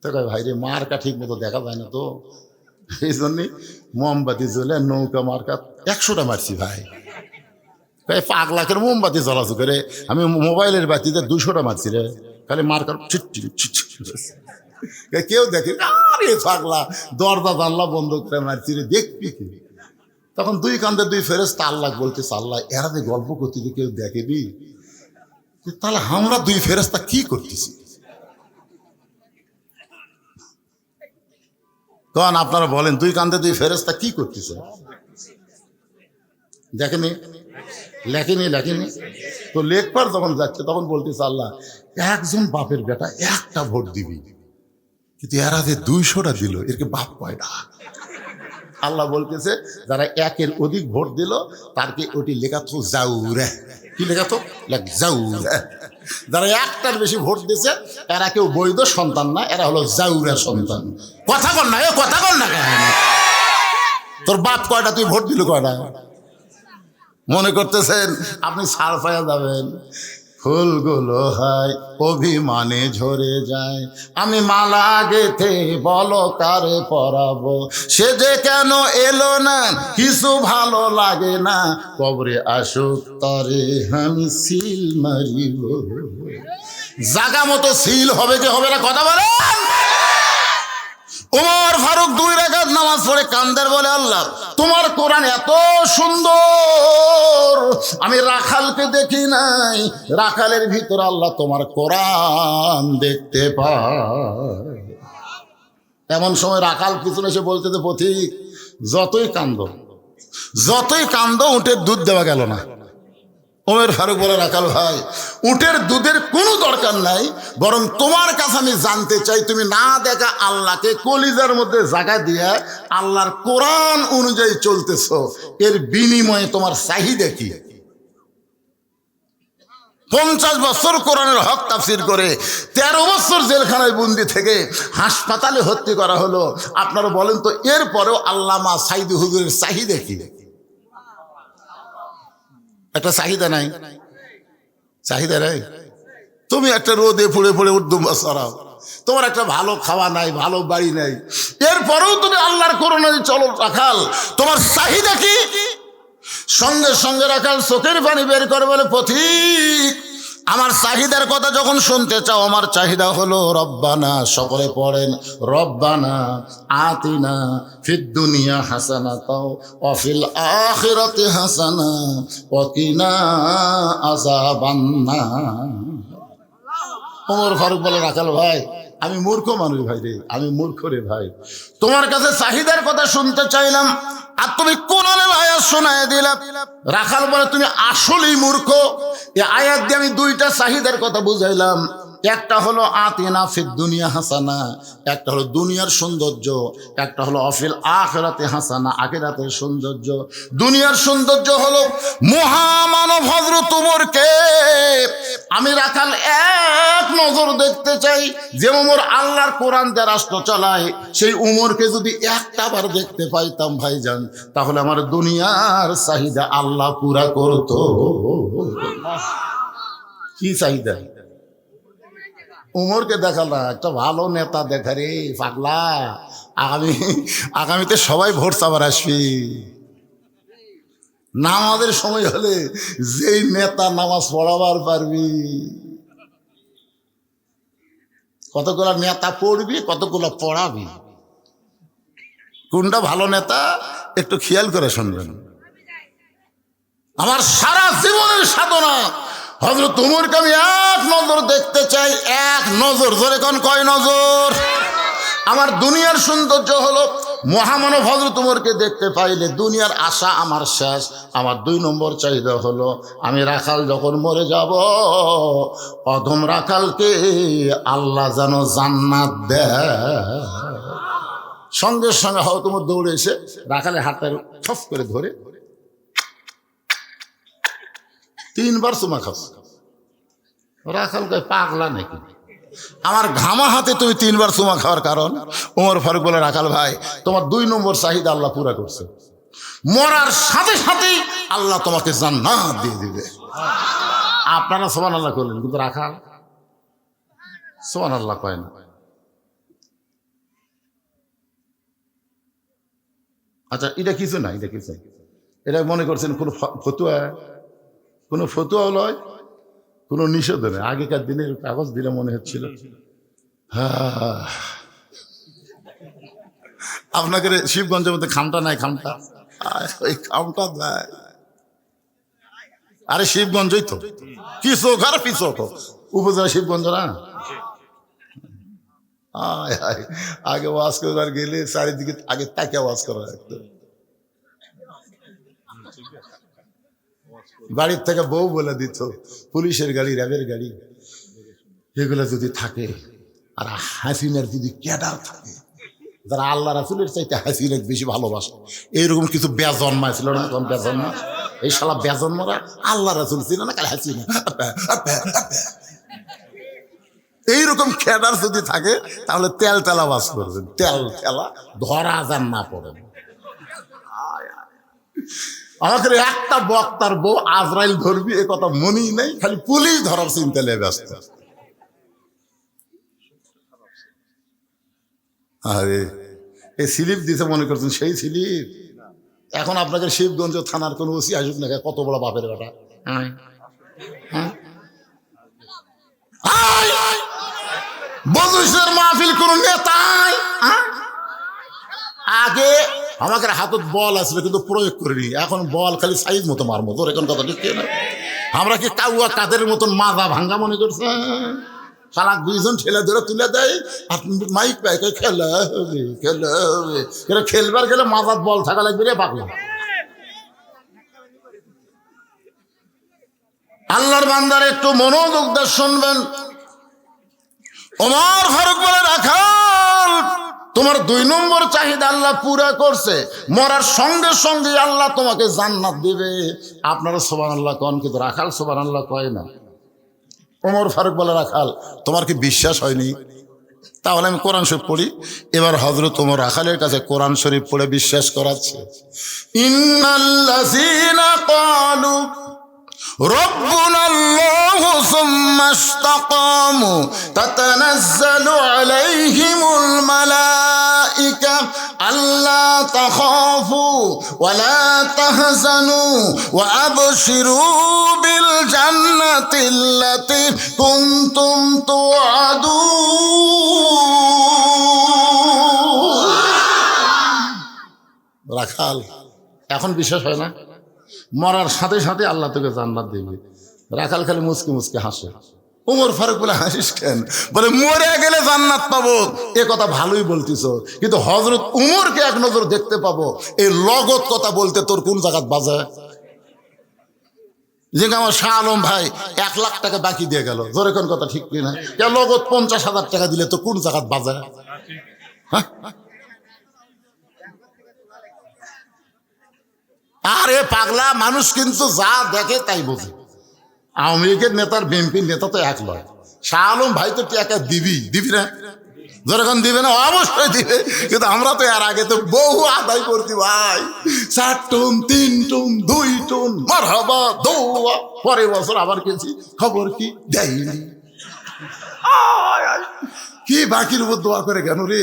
তো কয় ভাই রে মার্কা ঠিক মতো দেখা যায় না তো, এই জন্যে মোমবাতি জ্বলে নৌকা মার্কা 100টা মারছি ভাই। 5 লাখের মোমবাতি জ্বলাচু করে আমি মোবাইলের বাতিতে 200টা মারছি রে, খালি মার্কার কেউ দেখে, আরে পাগলা দরজা জানলা বন্ধ করে মারছি রে, দেখবি কি? তখন 2 কান্দে 2 ফেরেশতা আল্লাহ বলতেছে, আল্লাহ এরা যে গল্প করতেছে কেউ দেখেনি, তাহলে আমরা 2 ফেরেশতা কি করতেছি? তখন আপনারা বলেন 2 কান্দে 2 ফেরেশতা কি করতেছে? দেখেনি, লেখেনি, লেখেনি তো লেখবার যখন যাচ্ছে তখন বলতেছে, আল্লাহ একজন বাপের বেটা 1টা ভোট দিবি, কিন্তু এরা যে 200টা দিল, এরকে বাপ কয়টা? আল্লাহ বলতেছে যারা একের অধিক ভোট দিল তারকে ওটি লেখা তো জাউরা। কি লেখা তো? জাউরা। যারা একটার বেশি ভোট দিছে এরা কেউ বৈধ সন্তান না, এরা হলো জাউরা সন্তান। কথা বল না, এ কথা বল না কেন? তোর বাপ কয়টা, তুই ভোট দিল কয়টা? মনে করতেছেন আপনি ছাড় পাইয়া যাবেন? ফুলগুলো হয় অভিমানে ঝরে যায়, আমি মালা গেথে বলো কারে পরাবো, সে যে কেন এলো না কিছু ভালো লাগে না, কবরে আসুক তরে আমি সিল মারিব। জাগা মতো সিল হবে কি হবে না কথা বলেন? ওমর ফারুক 2 রাকাত নামাজ পড়ে কান্দের বলে, আল্লাহ তোমার কোরআন এত সুন্দর, আমি রাখালকে দেখি নাই, রাখালের ভিতর আল্লাহ তোমার কোরআন দেখতে পায়। এমন সময় রাখাল পিছনে এসে বলতে পথিক, যতই কান্দ উটের দুধ দেওয়া গেল না। ওমর ফারুক বলে, রাখাল ভাই উটের দুধের কোনো দরকার নাই, বরং তোমার কাছে আমি জানতে চাই তুমি না দেখা আল্লাহকে কলিজার মধ্যে জায়গা দিয়ে আল্লাহর কোরআন অনুযায়ী চলতেছ, এর বিনিময়ে তোমার চাহিদা কি? 50 বছর কোরআনের হক তাফসীর করে 13 বছর জেলখানায় বন্দি থেকে হাসপাতালে ভর্তি করা হলো। আপনারা বলেন তো এরপরেও আল্লামা সাইদি হুজুরের চাহিদা কি? একটা চাহিদা নাই? চাহিদা নাই? তুমি একটা রোদে পুড়ে পুড়ে উর্দু ছড়াও, তোমার একটা ভালো খাওয়া নাই, ভালো বাড়ি নাই, এরপরেও তুমি আল্লাহর কোরআন চলো। রাখাল তোমার চাহিদা কি? সঙ্গে সঙ্গে রাখাল চোখের পানি বের করে বলে, পথিক আমার চাহিদার কথা যখন শুনতে চাও, আমার চাহিদা হলো রব্বানা, সকলে পড়েন রব্বানা আতিনা ফিদ দুনিয়া হাসানাতাও ওয়া ফিল আখিরাতি হাসানা ওয়া কিনা আযাবান্নার। ওমর ফারুক বলে, রাখাল ভাই আমি মূর্খ মানুষ ভাই রে, আমি মূর্খ রে ভাই, তোমার কাছে চাহিদার কথা শুনতে চাইলাম আর তুমি কোরআনের আয়াত শোনায় দিলা। রাখাল বলে, তুমি আসলেই মূর্খ। এই আয়াত দিয়ে আমি 2টা চাহিদার কথা বুঝাইলাম, একটা হলো আতিনা ফিদ দুনিয়া হাসানা, একটা হলো দুনিয়ার সৌন্দর্য, একটা হলো অফিল আখিরাতে হাসানা, আখিরাতের সৌন্দর্য। দুনিয়ার সৌন্দর্য হলো মহামানব হযরত ওমরকে আমি রাখাল এক নজর দেখতে চাই। যে ওমর আল্লাহর কোরআন দিয়ে রাষ্ট্র চালায়, সেই ওমরকে যদি একটা বার দেখতে পাইতাম ভাইজান, তাহলে আমার দুনিয়ার চাহিদা আল্লাহ পুরা করতো। কি চাহিদা? উমরকে দেখা না, একটা ভালো নেতা দেখা রে পাগলা, আগামীতে সবাই ভোট চাবার আসবি। নামাজের সময় হলে যেই নেতা নামাজ পড়াবার পারবি, কতগুলা নেতা পড়বি, কতগুলা পড়াবি, কোনটা ভালো নেতা একটু খেয়াল করে শুনবেন। আমার সারা জীবনের সাধনা হযরত ওমরকে আমি এক নজর দেখতে চাই, এক নজর। ধরে কোন কয় নজর? আমার দুনিয়ার সৌন্দর্য হলো মহামানব হযরত ওমরকে দেখতে পাইলে দুনিয়ার আশা আমার শেষ। আমার 2 নম্বর চাহিদা হলো আমি রাখাল যখন মরে যাব, অধম রাখালকে আল্লাহ যেন জান্নাত দেয়। সঙ্গে সঙ্গে হয়তো তোমার দৌড়ে এসে রাখালের হাতটা ঠফ করে ধরে 3 বার চুমা খাস। রাখাল কয় পাগলা নাকি? আমার ঘামা হাতে তুমি 3 বার চুমা খাওয়ার কারণ? ওমর ফারুক বলে, রাখাল ভাই তোমার 2 নম্বর চাহিদা আল্লাহ পুরা করছে, মরার সাথে সাথেই আল্লাহ তোমাকে জান্নাত দিয়ে দিবে। আপনারা সুবহানাল্লাহ করলেন, কিন্তু রাখাল সুবহানাল্লাহ কয় না। আচ্ছা এটা কিছু না, এটা কিছু, এটা মনে করছেন কোনো ফতুয়া? কোনো ফতুয়া লয়, কোনো নিষেধ নেই। আগেকার দিনের কাগজ দিলে মনে হচ্ছিল আপনাকে শিবগঞ্জের মধ্যে খামটা নাই, খামটা ওই খামটা দেয়। আরে শিবগঞ্জই তো, কি চোখ আর কি চোখ, উপজেলা শিবগঞ্জ না। আগে ওয়াজ করবার গেলে চারিদিকে আগে তাকে ওয়াজ করা লাগতো। বাড়ির থেকে বউ বলে দিত, পুলিশের গাড়ি, র্যাবের গাড়ি, এগুলো যদি থাকে আর হাসিনার যদি ক্যাডার থাকে, যারা আল্লাহ রাসূলের চাইতে হাসিনা বেশি ভালোবাসে, এইরকম কিছু বেজন্মাইছিল না? তখন বেজন্মা, এই শালা বেজন্মরা আল্লাহ রাসূল ছিল না, খালি হাসিনা। এইরকম খেদার যদি থাকে তাহলে তেল তেলা বাস করবেন, তেল তেলা, ধরা যান না পড়েন। আমাদের একটা বক্তার বউ আজরাইল ধরবি এ কথা মনেই নেই, খালি পুলিশ ধরার চিন্তা নিয়ে ব্যস্ত। আরে এই স্লিপ দিতে মনে করছেন সেই স্লিপ? এখন আপনাকে শিবগঞ্জ থানার কোন ওসি আসুক না, কত বড় বাপের বেটা। বজুসের মাহফিল কোন নেতাই আগে আমাকে হাতত বল আসলে কিন্তু প্রয়োগ করিনি, এখন বল খালি সাইজ মতো মারমো। তোর এখন কথা ঠিক না? আমরা কি কাউয়া কাদের মতন মাজা ভাঙ্গা মনে করছে? শালা দুইজন ঠেলে ধরে তুলে দেয় আর মাইক পায়, খেলা হবে খেলা হবে। এটা খেলবার গেলে মাজার বল থাকা লাগবে রে পাগলা। আল্লাহর বান্দার একটু মনোযোগ দিয়ে শুনবেন। ওমর ফারুক বলে, রাখাল তোমার 2 নম্বর চাহিদা আল্লাহ পুরা করছে, মরার সঙ্গে সঙ্গে আল্লাহ তোমাকে জান্নাত দিবে। আপনারা সুবহানাল্লাহ কন, কিন্তু রাখাল সুবহানাল্লাহ কয় না। ওমর ফারুক বলে, রাখাল তোমার কি বিশ্বাস হয়নি? তাহলে আমি কোরআন শরীফ পড়ি। এবার হযরত ওমর রাখালের কাছে কোরআন শরীফ পড়ে বিশ্বাস করাচ্ছে। ইন্নাল্লাযীনা ক্বালু ربنا الله ثم استقاموا تتنزل عليهم الملائكة ألا تخافوا ولا تحزنوا وأبشروا بالجنة التي كنتم توعدون। রাখাল এখন বিশ্বাস হয় না? মরার সাথে সাথে আল্লাহ তোকে জান্নাত দিবে। রাখাল খালি মুচকি মুচকি হাসে। ওমর ফারুক বলে, হাসিস কেন? বলে, মরে গেলে জান্নাত পাবো এ কথা ভালোই বলতিস, কিন্তু হযরত উমরকে এক নজর দেখতে পাবো, এই লগত কথা বলতে তোর কোন জায়গাত বাজে? যে আমার শাহ আলম ভাই 1 লাখ টাকা বাকি দিয়ে গেল, জোরে কোন কথা ঠিক কিনা? লগত 50,000 টাকা দিলে তো কোন জায়গাত বাজে? হ্যাঁ, আরে পাগলা, মানুষ কিন্তু যা দেখে তাই বোঝে। আওয়ামী লীগের নেতার বিএনপির নেতা তো এক লয়। শাহ আলম ভাই তো টাকা দিবি না? যখন দিবে না অবশ্যই দিবে, কিন্তু আমরা তো এর আগে তো বহু আদায় করছি ভাই। 4 টন 3 টন 2 টন মারহাবা দৌয়া, পরের বছর আবার গেছি, খবর কি দেয়নি। কি বাকির উপর দোয়া করে কেন রে?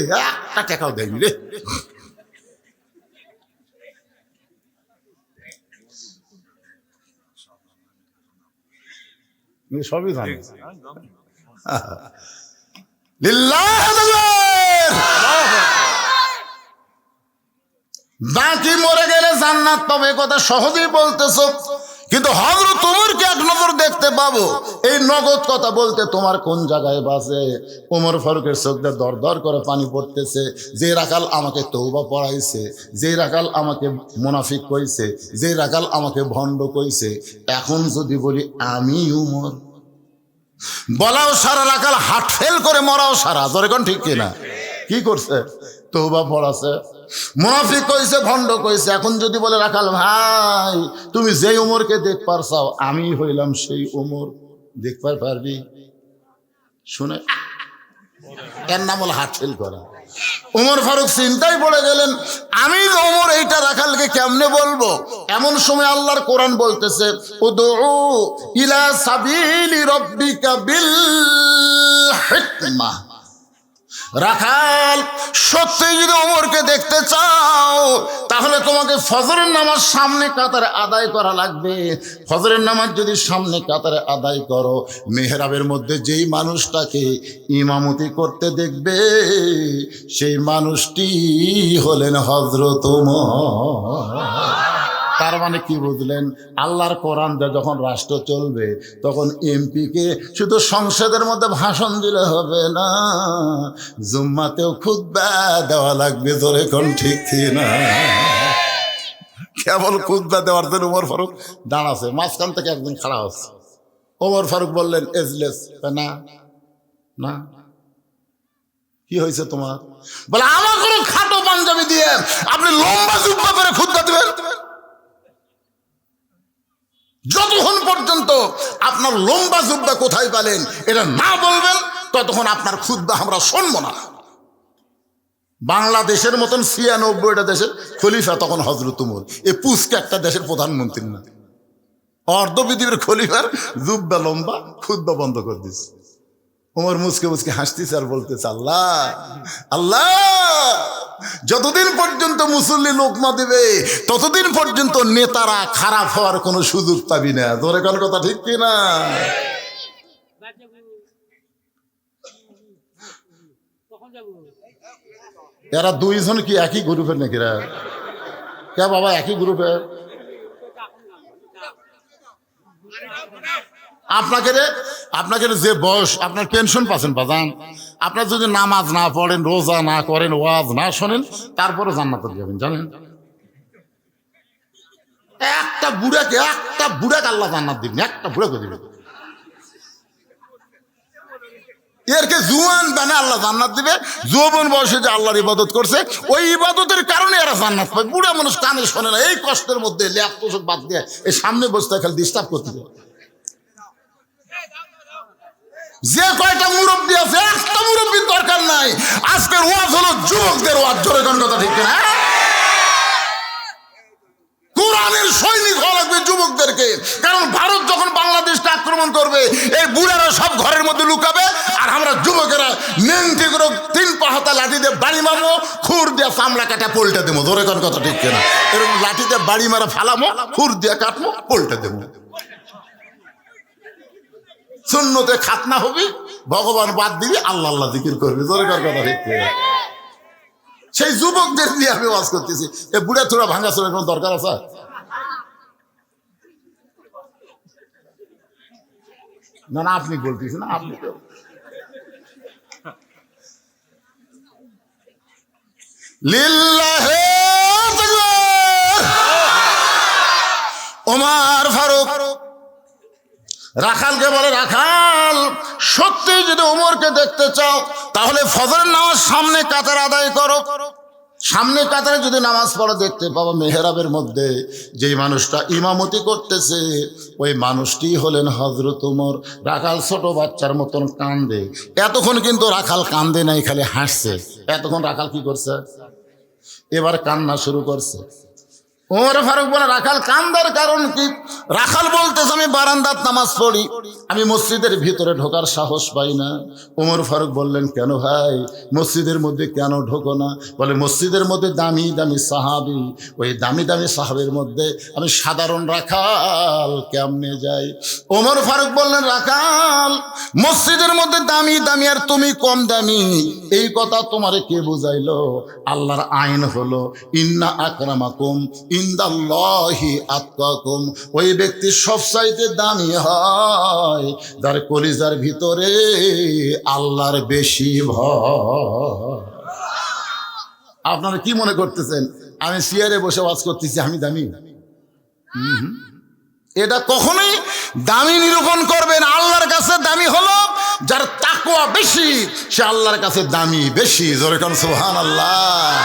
একটা টাকাও দেয়নি রে। সবই জানে। বাকি মরে গেলে জান্নাত পাবে কথা সহজেই বলতেছ, কিন্তু হযরত ওমরকে এক নজর দেখতে পাবো, এই নগদ কথা বলতে তোমার কোন জায়গায় বাজে? ওমর ফারুকের চোখ দিয়ে দর দর করে পানি পড়তেছে। যে রাখাল আমাকে তওবা পড়াইছে, যে রাখাল আমাকে মুনাফিক কইছে, যে রাখাল আমাকে ভণ্ড কইছে, এখন যদি বলি আমি ওমর, বলাও সারা, রাখাল হাট ফেল করে মরাও সারা। জোরে কোন ঠিক কিনা? কি করছে? তওবা পড়াছে, মুনাফিক কইছে, ভণ্ড কইছে। এখন যদি বলে, রাখাল ভাই তুমি যে ওমরকে দেখবার চাও, আমি হইলাম সেই ওমর, দেখবার পারবি? শুনে এর নাম হল হাট ফেল করা। ওমর ফারুক চিন্তায় পড়ে গেলেন, আমি ওমর এইটা রাখালকে কেমনে বলবো? এমন সময় আল্লাহর কোরআন বলতেছে, উদউ ইলা সাবিলি রাব্বিকা বিল হিকমাহ। রাখাল সত্যি যদি ওমরকে দেখতে চাও, তাহলে তোমাকে ফজরের নামাজ সামনে কাতারে আদায় করা লাগবে। ফজরের নামাজ যদি সামনে কাতারে আদায় করো, মেহরাবের মধ্যে যেই মানুষটাকে ইমামতি করতে দেখবে, সেই মানুষটি হলেন হযরত ওমর। তার মানে কি বুঝলেন? আল্লাহর কোরআন দিয়ে যখন রাষ্ট্র চলবে, তখন এমপিকে শুধু সংসদের মধ্যে ভাষণ দিলে হবে না, জুম্মাতেও খুতবা দেওয়া লাগবে। জোরে কোন ঠিক না? কেবল খুতবা দেওয়ার জন্য ওমর ফারুক দাঁড়াছে, মাঝখান থেকে একজন খাড়া হচ্ছে। ওমর ফারুক বললেন, এজলেস। না না, কি হয়েছে তোমার? বলে আমার কোনো খাটো পাঞ্জাবি দিয়ে আপনি লম্বা জুব্বা করে খুতবা দিবেন? যতক্ষণ পর্যন্ত আপনার লম্বা জুব্বা কোথায় পেলেন এটা না বলবেন ততক্ষণ আপনার খুতবা আমরা শুনবো না। বাংলাদেশের মতন ৯৬টা দেশের খলিফা তখন হযরত উমর, এই পুচকে একটা দেশের প্রধানমন্ত্রী না, অর্ধ পৃথিবীর খলিফার জুব্বা লম্বা, খুতবা বন্ধ করে দিচ্ছে। উমর মুচকে মুচকে হাসতেছে আর বলতেছে, আল্লাহ আল্লাহ, যতদিন পর্যন্ত মুসল্লি লোকমা দেবে ততদিন পর্যন্ত নেতারা খারাপ হওয়ার কোনো সুযোগ পাবি না। ধরে কোন কথা ঠিক কিনা? এরা দুইজন কি একই গ্রুপের নাকি? কে বাবা একই গ্রুপের? আপনাকে যে বয়স, আপনার পেনশন পাচ্ছেন বাজান, আপনার যদি নামাজ না পড়েন, রোজা না করেন, ওয়াজ না শোনেন, তারপরে জান্নাতে যাবেন জানেন? একটা বুড়াকে আল্লাহ জান্নাত দিবেন, একটা বুড়াকে দিবেন। এরকে জুয়ান বানে আল্লাহ জান্নাত দিবে। যৌবন বয়সে যে আল্লাহর ইবাদত করছে ওই ইবাদতের কারণে এরা জান্নাত পায়। বুড়া মানুষ কানে শোনে না, এই কষ্টের মধ্যে ল্যাপ পোশাক বাদ দিয়ে এই সামনে বসতে খালি ডিস্টার্ব করতে দেয়। যে কয়টা মুরব্বী আছে, একটা মুরব্বীর দরকার নাই। আজকের ওয়াজ হলো যুবকদের ওয়াজ। জোরে কোন কথা ঠিক না? কোরআনের সৈনিক হওয়া লাগবে যুবকদেরকে। কারণ ভারত যখন বাংলাদেশকে আক্রমণ করবে, এই বুড়ারা সব ঘরের মধ্যে লুকাবে, আর আমরা যুবকেরা নেংটি করে 3 পাহাতা লাঠি দিয়ে বাড়ি মারবো, খুর দিয়ে চামড়া কাটা পল্টে দেবো। ধরে কোন কথা ঠিক কিনা? এরকম লাঠি দিয়ে বাড়ি মারা ফালামো, খুর দিয়ে কাটবো, পল্টে দেবো। সুন্নতে খাতনা হবি, ভগবান বাদ দিবি, আল্লাহ আল্লাহ জিকির করবি। ধরে কোন কথা ঠিক কিনা? সেই যুবকদের নিয়ে আমি ওয়াজ করতেছি। এ বুড়া থোড়া ভাঙা চোরের কোনো দরকার আছে? না না, আপনি বলতেছেন না, আপনি তো লিল্লাহে তাকবীর। ওমর ফারুক রাখালকে বলে, রাখাল, সত্যি যদি ওমরকে দেখতে চাও তাহলে ফজরের নামাজ সামনে কাতার আদায় করো। সামনে কাতারে যদি নামাজ পড়া দেখতে পাবো, মেহরাবের মধ্যে যেই মানুষটা ইমামতি করতেছে ওই মানুষটি হলেন হযরত ওমর। রাখাল ছোট বাচ্চার মতন কান্দে। এতক্ষণ কিন্তু রাখাল কান্দে নাই, খালি হাসছে। এতক্ষণ রাখাল কি করছে? এবার কান্না শুরু করছে। ওমর ফারুক বলে, রাখাল কান্দার কারণ কি? রাখাল বলতেছে, আমি বারান্দাত নামাজ পড়ি, আমি মসজিদের ভিতরে ঢোকার সাহস পাই না। ওমর ফারুক বললেন, কেন ভাই মসজিদের মধ্যে কেন ঢোকো না? বলে, মসজিদের মধ্যে দামি দামি সাহাবী, ওই দামি দামি সাহাবের মধ্যে আমি সাধারণ রাখাল কেমনে যাই? ওমর ফারুক বললেন, রাখাল, মসজিদের মধ্যে দামি দামি আর তুমি কম দামি, এই কথা তোমারে কে বুঝাইলো? আল্লাহর আইন হলো ইন্না আকরামাকুম ইনদাল্লাহি আতকাকুম। ওই ব্যক্তি সবচাইতে দামি হয় যার কলিজার ভিতরে আল্লাহর বেশি ভয়। আপনারা কি মনে করতেছেন আমি চেয়ারে বসে ওয়াজ করতেছি আমি দামি? এটা কখনোই দামি নিরূপণ করবেন। আল্লাহর কাছে দামি হলো যার তাকওয়া বেশি, সে আল্লাহর কাছে দামি বেশি। জোরে কোন সুবহানাল্লাহ।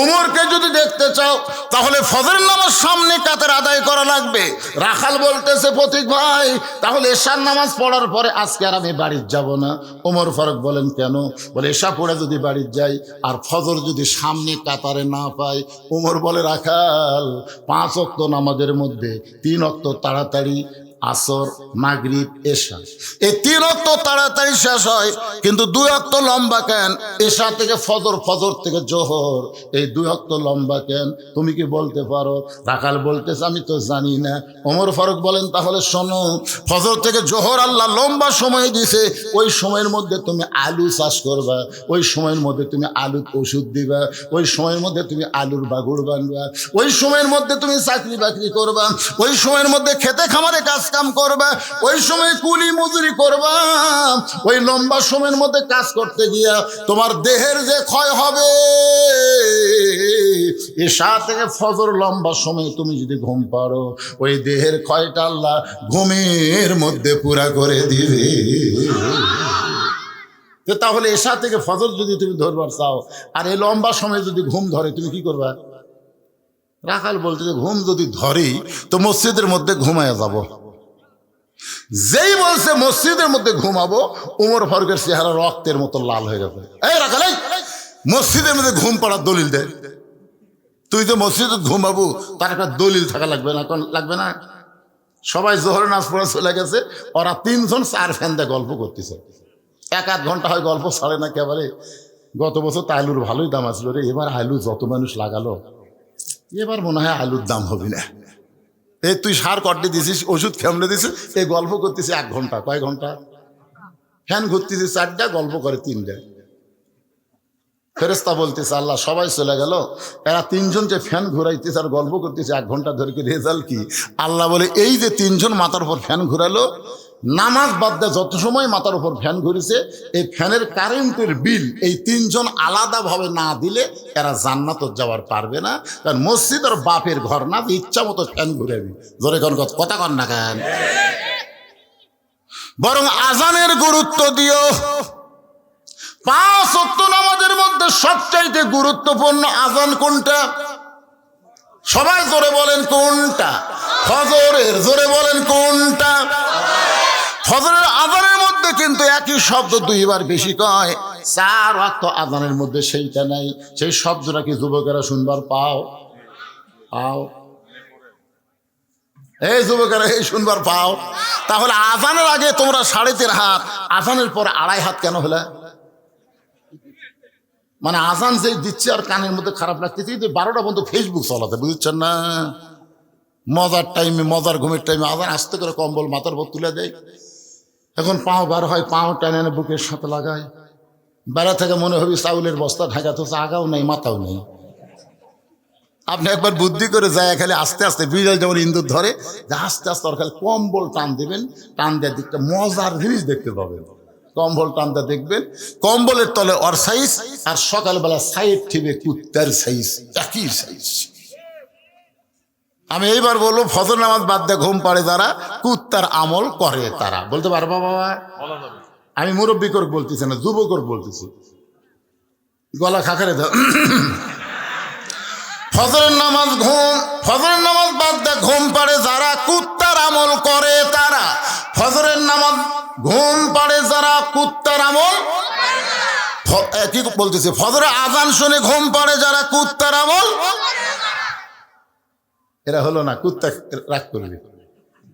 ওমরকে যদি দেখতে চাও তাহলে ফজরের নামাজ সামনে কাতার আদায় করা লাগবে। রাখাল বলতেছে, প্রতীক ভাই, তাহলে এশার নামাজ পড়ার পরে আজকে আর আমি বাড়ি যাব না। ওমর ফারুক বলেন, কেন? বলে, এশা পড়ে যদি বাড়ি যাই আর ফজর যদি সামনে কাতারে না পাই। ওমর বলে, রাখাল, 5 ওয়াক্ত নামাজের মধ্যে 3 ওয়াক্ত তাড়াতাড়ি, আসর, মাগরিব, এশা, এই 3 ওয়াক্ত তাড়াতাড়ি শেষ হয়, কিন্তু 2 ওয়াক্ত লম্বা কেন? এশা থেকে ফজর, ফজর থেকে জোহর, এই 2 ওয়াক্ত লম্বা কেন? তুমি কি বলতে পারো? রাখাল বলতেছে, আমি তো জানি না। ওমর ফারুক বলেন, তাহলে শোনো, ফজর থেকে জোহর আল্লাহ লম্বা সময় দিছে, ওই সময়ের মধ্যে তুমি আলু চাষ করবা, ওই সময়ের মধ্যে তুমি আলুর ওষুধ দিবা, ওই সময়ের মধ্যে তুমি আলুর বাগুড় বানবা, ওই সময়ের মধ্যে তুমি চাকরি বাকরি করবা, ওই সময়ের মধ্যে খেতে খামারে কাজ কাম করবা, ওই সময় কুলি মজুরি করবা। ওই লম্বা সময়ের মধ্যে কাজ করতে গিয়া তোমার দেহের যে ক্ষয় হবে, এশা থেকে ফজর লম্বা সময় তুমি যদি ঘুম পারো, ওই দেহের ক্ষয়টা আল্লাহ ঘুমের মধ্যে পুরা করে দিবে। তো তাহলে এশা থেকে ফজর যদি তুমি ধরবার চাও আর এই লম্বা সময় যদি ঘুম ধরে তুমি কি করবা? রাখাল বলতে যে ঘুম যদি ধরি তো মসজিদের মধ্যে ঘুমায় যাব। যেই বলছে মসজিদের মধ্যে ঘুমাবো, উমর ফারুকের চেহারা রক্তের মতো লাল হয়ে গেছে। এই রাখাল, মসজিদের মধ্যে ঘুম পড়ার দলিল দেয়। তুই তো মসজিদে ঘুমাবো, তার একটা দলিল থাকা লাগবে না? লাগবে না? সবাই জোহরের নাচ পড়া চলে গেছে, ওরা তিনজন চার ফ্যান দিয়ে গল্প করতেছে। 1-8 ঘন্টা হয় গল্প ছাড়ে না একেবারে। গত বছর তো আলুর ভালোই দাম আসলো রে, এবার আলু যত মানুষ লাগালো এবার মনে হয় আলুর দাম হবে না। এই তুই সার কটে দিছিস, ওষুধ খেমড়ে দিছিস, এই গল্প করতেছে 1 ঘন্টা। কয় ঘন্টা? ফ্যান ঘুরতেছে 4টা, গল্প করে 3টা। ফেরেস্তা বলতেছে আল্লাহ সবাই চলে গেল, এরা 3জন যে ফ্যান ঘুরাইতেছে আর গল্প করতেছে 1 ঘন্টা ধরে, কি রেজাল্ট কি? আল্লাহ বলে এই যে 3জন মাথার উপর ফ্যান ঘুরালো, নামাজ বাদ দেয় যত সময় মাথার উপর ফ্যান ঘুরেছে, এই ফ্যানের কারেন্টের বিল এই 3জন আলাদাভাবে না দিলে এরা জান্নাত যাওয়ার পারবে না। কারণ মসজিদ আর বাপের ঘর না, ইচ্ছা মতো ফ্যান ঘুরাবি। জোরে কোন কথা কন না কেন? বরং আজানের গুরুত্ব দিও। 5 ওয়াক্ত নামাজের মধ্যে সবচাইতে গুরুত্বপূর্ণ আজান কোনটা? সবাই জোরে বলেন কোনটা? ফজরের। জোরে বলেন কোনটা? ফজরের আজানের মধ্যে কিন্তু একই শব্দ 2 বার বেশি কয়। 4 ওয়াক্ত আজানের মধ্যে সেইটা নাই। সেই শব্দটা কি যুবকেরা শুনবার পাও? এই যুবকেরা এই শুনবার পাও? তাহলে আজানের আগে তোমরা 3.5 হাত, আজানের পর 2.5 হাত কেন হলে? মানে আজান যে দিচ্ছে আর কানের মধ্যে খারাপ লাগতেছে, 12টা পর্যন্ত ফেসবুক চালাতে, বুঝছেন না? মজার টাইমে, মজার ঘুমের টাইমে আজান আস্তে করে কম্বল মাথার উপর তুলে দেয়। এখন পাও বার হয়, পাও টেনে এনে বুকের সাথে লাগায়। বেড়া থেকে মনে হবে চাউলের বস্তা ঢাকা, তো আগাও নেই মাথাও নেই। আপনি একবার বুদ্ধি করে যায়, খালি আস্তে আস্তে বিড়াল যেমন ইন্দুর ধরে, যে আস্তে আস্তে ওর খালি কম্বল টান দেবেন, টান দেওয়ার দিকটা মজার জিনিস দেখতে পাবেন। কম্বল টানতে দেখবেন, কম্বলের তলে ওর সাইজ, আর সকালবেলা সাইড ঠিবে কুত্তার সাইজ, একই সাইজ। আমি এইবার বলবো, ফজর নামাজ বাদ দিয়ে ঘুম পাড়ে যারা, কুত্তার আমল করে তারা। বলতে পারবা বাবা? আমি মুরব্বী করে বলতেছি না, যুবক করে বলতেছি। গলা খাকারে দাও। ফজরের নামাজ বাদ দিয়ে ঘুম পাড়ে যারা, কুত্তার আমল করে তারা। ফজরের নামাজ ঘুম পাড়ে যারা, কুত্তার আমল কি বলতেছে? ফজরের আজান শুনে ঘুম পাড়ে যারা, কুত্তার আমল এরা হলো না। কুত্তা রাগ করবে,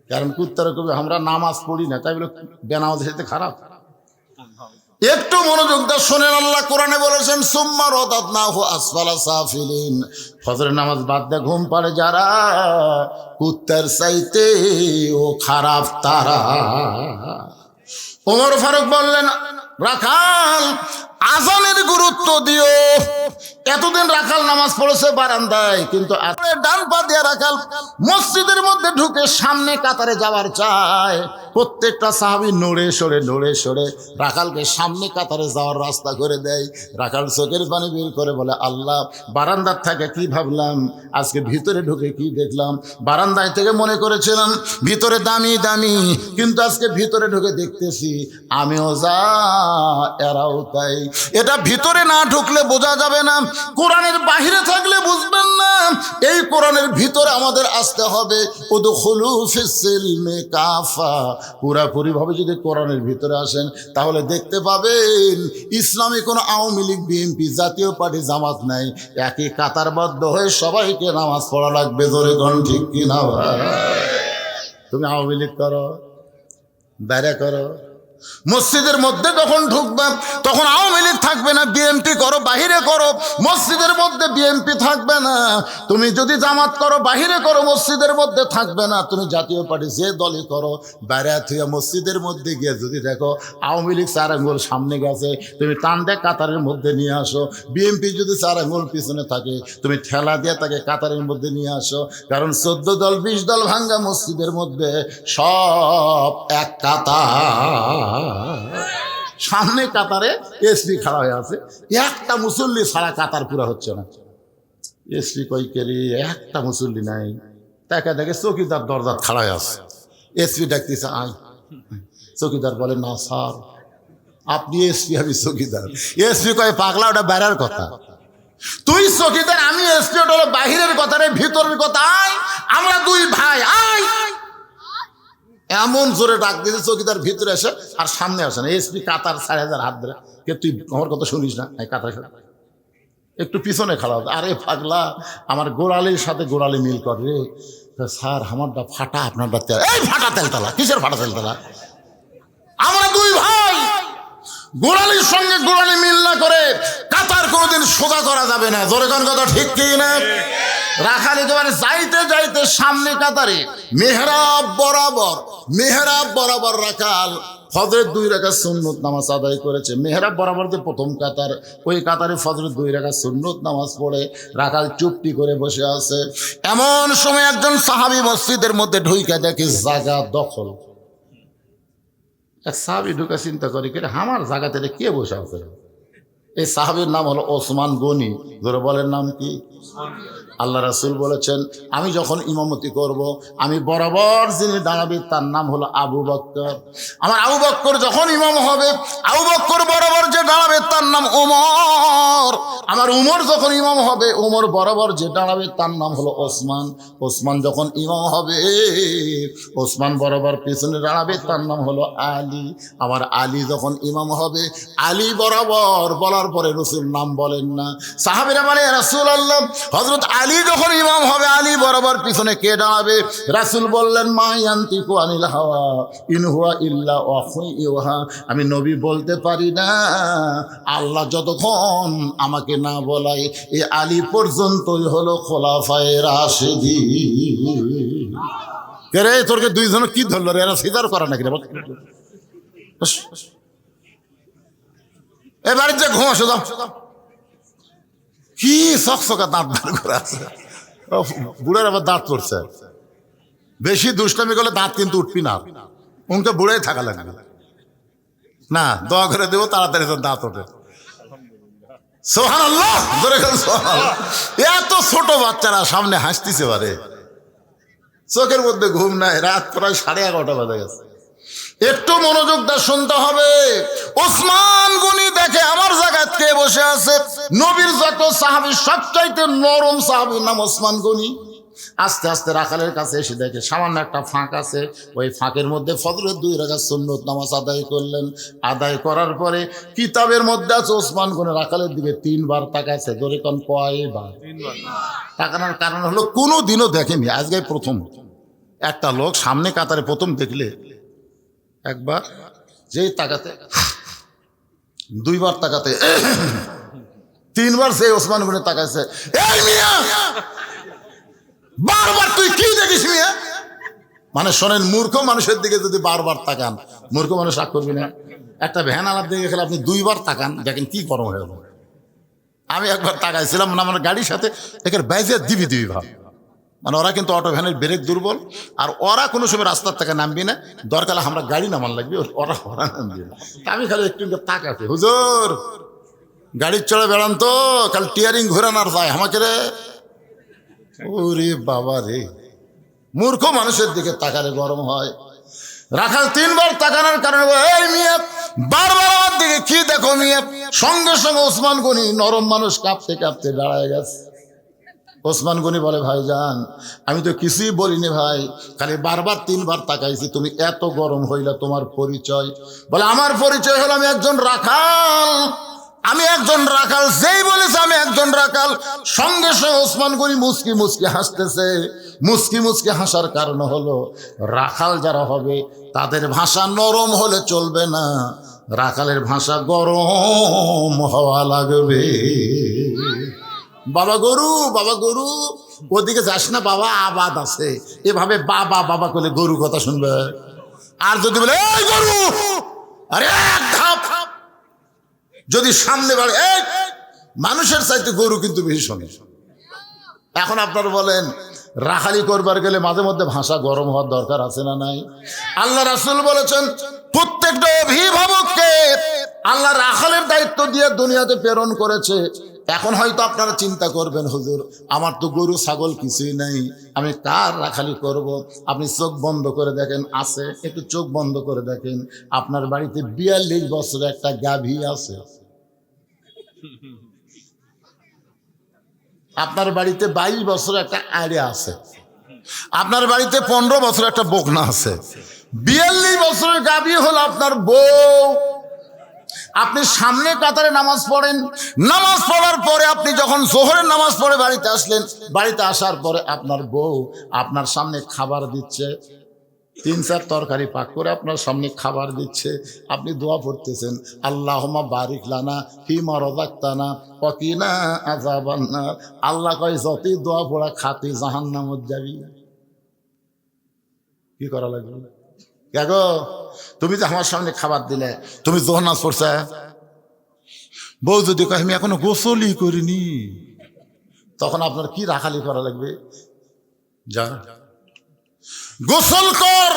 কারণ কুত্তারা কবি আমরা নামাজ পড়ি না, তাই বলে বেনামাজ যেতে খারাপ। একটু মনোযোগ দিয়ে শোনেন, আল্লাহ কোরআনে বলেছেন সুম্মা রাদাদনাহু আসফালা সাফিলিন। ফজরের নামাজ বাদ দিয়ে ঘুম পাড়ে যারা, কুত্তার চাইতে ও খারাপ তারা। ওমর ফারুক বললেন, রাখাল আজানের গুরুত্ব দিও। এতদিন রাখাল নামাজ পড়েছে বারান্দায়, কিন্তু ডান পা দিয়ে রাখাল মসজিদের মধ্যে ঢুকে সামনে কাতারে যাওয়ার চায়। প্রত্যেকটা সাহাবী নড়ে সরে রাখালকে সামনে কাতারে যাওয়ার রাস্তা করে দেয়। রাখাল চোখের পানি বের করে বলে, আল্লাহ, বারান্দার থেকে কি ভাবলাম, আজকে ভিতরে ঢুকে কি দেখলাম। বারান্দায় থেকে মনে করেছিলাম ভিতরে দামি দামি, কিন্তু আজকে ভিতরে ঢুকে দেখতেছি আমিও যা এরাও তাই। এটা ভিতরে না ঢুকলে বোঝা যাবে না, কোরআনের বাহিরে থাকলে বুঝবেন না। এই কোরআনের ভিতরে আমাদের আসতে হবে। উদখুলু ফিস-সিলমি কাফা। পুরাপুরি ভাবে যদি কোরআনের ভিতরে আসেন, তাহলে দেখতে পাবেন ইসলামে কোনো আওয়ামী লীগ, বিএনপি, জাতীয় পার্টি, জামাত নাই। একই কাতারবদ্ধ হয়ে সবাইকে নামাজ পড়া লাগবে। ধরে কোন ঠিক কিনা ভাই? তুমি আওয়ামী লীগ করো, বাইরে করো, মসজিদের মধ্যে যখন ঢুকবে তখন আওয়ামী লীগ থাকবে না, বিএনপি করো, বাহিরে করো, মসজিদের মধ্যে বিএনপি থাকবে না। তুমি যদি জামাত করো, বাহিরে করো, মসজিদের মধ্যে থাকবে না। তুমি জাতীয় পার্টি যে দলই করো, বাইরে থেকে মসজিদের মধ্যে গিয়ে যদি দেখো আওয়ামী লীগ 4 আঙ্গুল সামনে গেছে, তুমি টান দিয়ে কাতারের মধ্যে নিয়ে আসো। বিএনপি যদি 4 আঙ্গুল পিছনে থাকে, তুমি ঠেলা দিয়ে তাকে কাতারের মধ্যে নিয়ে আসো। কারণ 14 দল 20 দল ভাঙ্গা মসজিদের মধ্যে সব এক কাতার। সামনে কাতারে এসপি খাড়া হয়ে আছে, একটা মুসল্লি ছাড়া কাতার পুরা হচ্ছে না। এসপি কই কেরি, একটা মুসল্লি নাই। তাকে দেখে চৌকিদার দরজা খাড়া হয়ে আছে। এসপি ডাকতেছে, আয়। চৌকিদার বলে, না স্যার, আপনি এসপি, আমি চকিদার। এসপি কয় পাগলা, ওটা বাইরের কথা। তুই চকিদার, আমি এসপি, ওটা হলো বাহিরের কথা রে, ভিতরের কথা। আয়, আমরা দুই ভাই, আয়। এমন জোরে ডাক দিয়েছে চকিদার ভিতরে এসে, আর সামনে আসে না। এসপি কাতার 4,000 হাত ধরে, কে তুই আমার কথা শুনিস না? কাতার একটু পিছনে খাড়া। আরে পাগলা, আমার গোড়ালির সাথে গোড়ালি মিল করে রে। স্যার আমারটা ফাটা, আপনারটা তেল। এই ফাটা তেলতলা, কিসের ফাটা তেলতলা? আমরা দুই ভাই, গোড়ালির সঙ্গে গোড়ালি মিল না করে কাতার কোনোদিন সোজা করা যাবে না। জোরে কোন কথা ঠিক কি না? রাখাল একেবারে যাইতে যাইতে সামনে কাতারে মেহরাব বরাবর রাখাল ফজরের 2 রাকাত সুন্নত নামাজ আদায় করেছে। মেহরাব বরাবর যে প্রথম কাতার, ওই কাতারে ফজরের 2 রাকাত সুন্নত নামাজ পড়ে রাখাল চুপটি করে বসে আছে। এমন সময় একজন সাহাবী মসজিদের মধ্যে ঢুইকা দেখে জায়গা দখল। এক সাহাবী ঢুকে চিন্তা করে, আমার জায়গাতে কে বসে আছে? এই সাহাবীর নাম হলো ওসমান গনি। ধরে বলেন নাম কি? আল্লাহ রাসূল বলেছেন, আমি যখন ইমামতি করব, আমি বরাবর যিনি দাঁড়াবে তার নাম হলো আবু বকর। আমার আবু বকর যখন ইমাম হবে, আবু বকর বরাবর যে দাঁড়াবে তার নাম ওমর। আমার উমর যখন ইমাম হবে, উমর বরাবর যে দাঁড়াবে তার নাম হলো ওসমান। ওসমান যখন ইমাম হবে, ওসমান বরাবর পিছনে দাঁড়াবে তার নাম হলো আলী। আমার আলী যখন ইমাম হবে, আলী বরাবর বলার পরে রাসূল নাম বলেন না। সাহাবীরা বলে, ইয়া রাসূলুল্লাহ, হযরত আলী যখন ইমাম হবে, আলী বরাবর পিছনে কে দাঁড়াবে? রাসূল বললেন, মা ইয়ান্তিকু আনিল হাওয়া ইন হুয়া ইল্লা ওয়াহয়ুন ইউহা। আমি নবী বলতে পারি না, আল্লাহ যতক্ষণ আমাকে না বলায়, এই আলী পর্যন্তই হলো খোলাফায়ে রাশিদিন। কে রে তোরকে দুইজন কি ধরলো রে? এরা সিজার করা নাকি রে? এবারে যে ঘুম আসো, কি চকচকা দাঁত বার করে আছে। বুড়ার আবার দাঁত পড়ছে। বেশি দুষ্টামি করলে দাঁত কিন্তু উঠবি না, উনকে বুড়াই থাকা লাগবে না। দোয়া করে দেবো তাড়াতাড়ি তোর দাঁত ওঠে। সুবহানাল্লাহ, ধরে গেল সুবহানাল্লাহ। এত ছোট বাচ্চারা সামনে হাসতেছে পারে, চোখের মধ্যে ঘুম নাই। রাত প্রায় 11:30 বাজে গেছে। একটু মনোযোগ দিয়ে শুনতে হবে। ওসমান গনি দেখে আমার জায়গায় কে বসে আছে। নবীর যত সাহাবী সবচাইতে নরম সাহাবীর নাম ওসমান গনি। আস্তে আস্তে রাখালের কাছে এসে দেখে সামান্য একটা ফাঁক আছে। ওই ফাঁকের মধ্যে ফজরের 2 রাকাত সুন্নত নামাজ আদায় করলেন। আদায় করার পরে কিতাবের মধ্যে আছে ওসমান গনি রাখালের দিকে 3 বার তাকাইছে। ধরে কোন কয়বার? 3 বার। তাকানোর কারণ হলো কোনো দিনও দেখেনি, আজকে প্রথম। একটা লোক সামনে কাতারে প্রথম দেখলে একবার, যেই তাকাতে 2 বার তাকাতে 3 বার সেই ওসমান গনি তাকাইছে। এই মিয়া, বারবার তুই কি দেখিস মিয়া? মানে শোনেন, মূর্খ মানুষের দিকে যদি বারবার তাকান, মূর্খ মানুষ রাগ করবি না? একটা ভ্যান আলার দিকে গেলে আপনি 2 বার তাকান, দেখেন কি গরম হয়ে গেল। আমি একবার তাকাইছিলাম, মানে আমার গাড়ির সাথে একের বাইজে দিবি ভাব। মানে ওরা কিন্তু অটো ভ্যানের ব্রেক দুর্বল, আর ওরা কোনো সময় রাস্তার থেকে নামবি না। দরকার আমরা গাড়ি নামান লাগবে, ওরা নামবি না। আমি খালি একটু তাকাতে, হুজুর গাড়ির চড়ে বেড়ান তো, খালি টিয়ারিং ঘুরান আর যায় আমাকে রে। ওরে বাবা রে, মূর্খ মানুষের দিকে তাকালে গরম হয়। রাখাল 3 বার তাকানোর কারণে, এই মিয়া বারবার আমার দিকে কি দেখো মিয়া? সঙ্গে সঙ্গে ওসমান গনি নরম মানুষ কাঁপতে কাঁপতে দাঁড়ায় গেছে। ওসমান গনি বলে, ভাইজান আমি তো কিছুই বলিনি ভাই, খালি বারবার 3 বার তাকাইছি, তুমি এত গরম হইলা, তোমার পরিচয়? বলে, আমার পরিচয় হলো আমি একজন রাখাল। আমি একজন রাখাল। যেই বলেছে আমি একজন রাখাল, সঙ্গে সঙ্গে ওসমান গনি মুচকি মুচকি হাসতেছে। মুচকি মুচকি হাসার কারণ হলো, রাখাল যারা হবে তাদের ভাষা নরম হলে চলবে না, রাখালের ভাষা গরম হওয়া লাগবে। বাবা গরু ওদিকে যাস না বাবা, আবাদ আছে। এভাবে বাবা বাবা করলে গরু কথা শুনবে। আর যদি বলে এই গরু, আরে এক ধাপ যদি সামনে বাড়ে, মানুষের চাইতে গরু কিন্তু বেশি শোনে। এখন আপনারা বলেন, রাখালি করবার গেলে মাঝে মধ্যে ভাষা গরম হওয়ার দরকার আছে না নাই? আল্লাহ রাসূল বলেছেন, প্রত্যেকটা অভিভাবককে আল্লাহ রাখালের দায়িত্ব দিয়ে দুনিয়াতে প্রেরণ করেছে। এখন হয়তো আপনারা চিন্তা করবেন, হুজুর আমার তো গরু ছাগল কিছুই নাই, আমি কার রাখালি করব? আপনি চোখ বন্ধ করে দেখেন, আছে, একটু চোখ বন্ধ করে দেখেন, আপনার বাড়িতে 42 বছরের একটা গাভী আছে, আপনার বাড়িতে 22 বছর একটা আড়ে আছে, আপনার বাড়িতে 15 বছর একটা বকনা আছে, 42 বছরের গাভী হলো আপনার বউ। আপনি সামনে কাতারে নামাজ পড়েন, নামাজ পড়ার পরে আপনি যখন জোহরের নামাজ পড়ে বাড়িতে আসলেন, বাড়িতে আসার পরে আপনার বউ আপনার সামনে খাবার দিচ্ছে, 3-4 তরকারি পাক করে আপনার সামনে খাবার দিচ্ছে, আপনি দোয়া পড়তেছেন, আল্লাহুম্মা বারিক লানা ফিমা রাযাকতানা ওয়া কিনা আযাবান নার। আল্লাহ কয় যতই দোয়া পড়া খাতি জাহান্নামত যাবি। কি করা লাগবে? গো তুমি যে আমার সামনে খাবার দিলে, তুমি যোহর নামাজ পড়ছে, বউ যদি কয় আমি এখনো গোসলই করিনি, তখন আপনার কি রাখালি করা লাগবে? যা গোসল কর,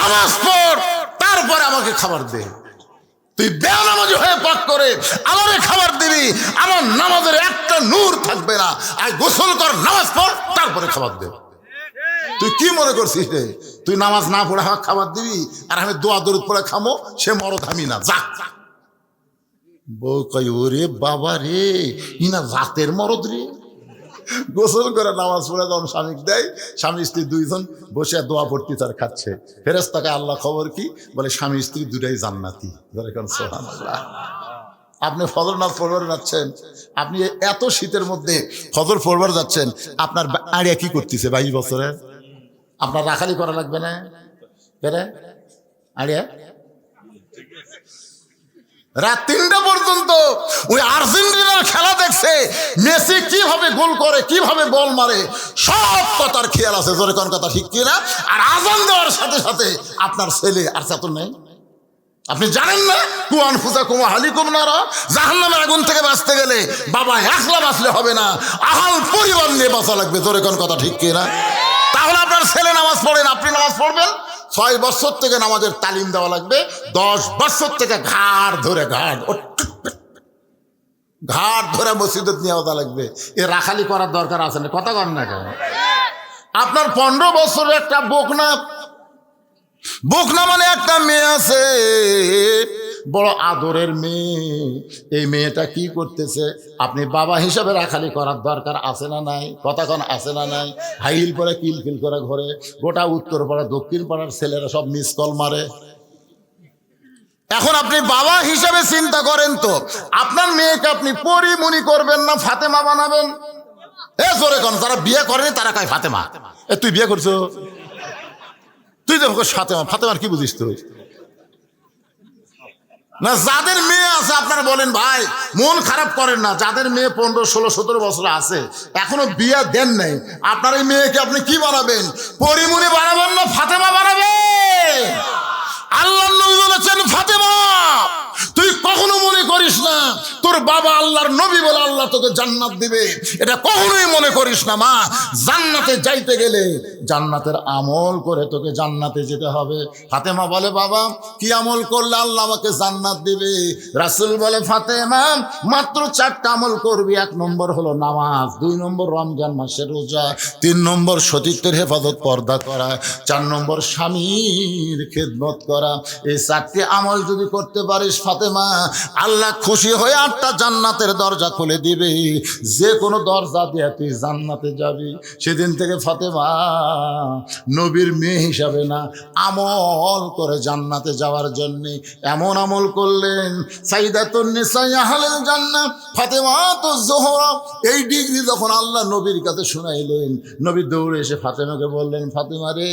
নামাজ পড়, তারপরে আমাকে খাবার দে। তুই বেনামাজি হয়ে পাক করে আমারে খাবার দিবি, আমার নামাজের একটা নূর থাকবে না। আর গোসল কর, নামাজ পড়, তারপরে খাবার দে। তুই কি মনে করছিস রে? তুই নামাজ না পড়ে আমাকে খাবার দিবি আর আমি দোয়া দরুদ পড়ে খামো, সে মরদ আমি না, যা। বউ কই ওরে বাবা রে, ইনা রাতের মরদ রে। গোসল করে নামাজ পড়ে যখন স্বামীকে দেয়, স্বামী স্ত্রী দুইজন বসে দোয়া পড়তে তার খাচ্ছে, ফেরেশতাকে আল্লাহ খবর কি বলে, স্বামী স্ত্রী দুটাই জান্নাতি। সুবহানাল্লাহ। আপনি ফজর নামাজ পড়বার যাচ্ছেন, আপনি এত শীতের মধ্যে ফজর পড়বার যাচ্ছেন, আপনার আড়িয়া কি করতেছে 22 বছরের? আপনার রাখালি করা লাগবে না? বেরে আড়িয়া রাত 3টা পর্যন্ত ওই আর্জেন্টিনার খেলা দেখছে, মেসি কিভাবে গোল করে, কিভাবে বল মারে, সব কথার খেয়াল আছে। জোরে কোন কথা ঠিক কিনা? আর আজান দেওয়ার সাথে সাথে আপনার ছেলে আর চাতুর নেই। আপনি জানেন না, কুয়ান ফুজা কুমা হালিকুম নারা, জাহান্নামের আগুন থেকে বাঁচতে গেলে বাবা একলা বাঁচলে হবে না, আহাল পরিবার নিয়ে বাঁচা লাগবে। জোরে কোন কথা ঠিক কিনা? তাহলে আপনার ছেলে নামাজ পড়েন, আপনি নামাজ পড়বেন। 6 বছর থেকে নামাজের তালিম দেওয়া লাগবে, 10 বছর থেকে ঘাড় ধরে মসজিদে নিয়ে আসা লাগবে। এ রাখালি করার দরকার আছে না? কথা কন না কেন? আপনার 15 বছরের একটা বকনা মানে একটা মেয়ে আছে, বড় আদরের মেয়ে। এই মেয়েটা কি করতেছে? আপনি বাবা হিসাবে রাখালি করার দরকার আছে না নাই? কথা কন আছে না নাই? হাইল পরে কিলকিল করে ঘরে, গোটা উত্তর পাড়া দক্ষিণ পাড়ার ছেলেরা সব মিস কল মারে। এখন আপনি বাবা হিসাবে চিন্তা করেন তো, আপনার মেয়েকে আপনি পরিমণি করবেন না ফাতেমা বানাবেন? এ জোরে কন, যারা বিয়ে করেনি তারা কয় ফাতেমা। এ তুই বিয়ে করছো, তুই দেখো ফাতেমা, ফাতেমার কি বুঝিস তুই? না, যাদের মেয়ে আছে আপনারা বলেন ভাই মন খারাপ করেন না, যাদের মেয়ে 15, 16, 17 বছর আছে এখনো বিয়ে দেন নাই, আপনার এই মেয়েকে আপনি কি বানাবেন? পরিমণি বানাবেন না ফাতেমা বানাবেন? আল্লাহ নবী বলেছেন, ফাতেমা তুই কখনো মনে করিস না তোর বাবা আল্লাহর নবী বলে আল্লাহ তোকে জান্নাত দিবে, এটা কখনোই মনে করিস না। মা, জান্নাতে যাইতে গেলে জান্নাতের আমল করে তোকে জান্নাতে যেতে হবে। ফাতেমা বলে, বাবা কি আমল করলে আল্লাহ আমাকে জান্নাত দিবে? রাসূল বলে, ফাতেমা মাত্র 4টা আমল করবি। 1 নম্বর হলো নামাজ, 2 নম্বর রমজান মাসের রোজা, 3 নম্বর সতীত্বের হেফাজত পর্দা করা, 4 নম্বর স্বামীর খেদমত করা। এই 4টি আমল যদি করতে পারিস ফাতেমা, আল্লাহ খুশি হয়ে 8টা জান্নাতের দরজা খুলে দিবে, যে কোনো দরজা দিয়ে তুই জান্নাতে যাবি। সেদিন থেকে ফাতেমা নবীর মেয়ে হিসাবে না, আমল করে জান্নাতে যাওয়ার জন্য এমন আমল করলেন, সাইয়্যিদাতুন নিসা আহলিল জান্নাহ ফাতেমাতুজ জোহরা। এই ডিগ্রি যখন আল্লাহ নবীর কাছে শুনাইলেন, নবী দৌড়ে এসে ফাতেমাকে বললেন, ফাতেমা রে,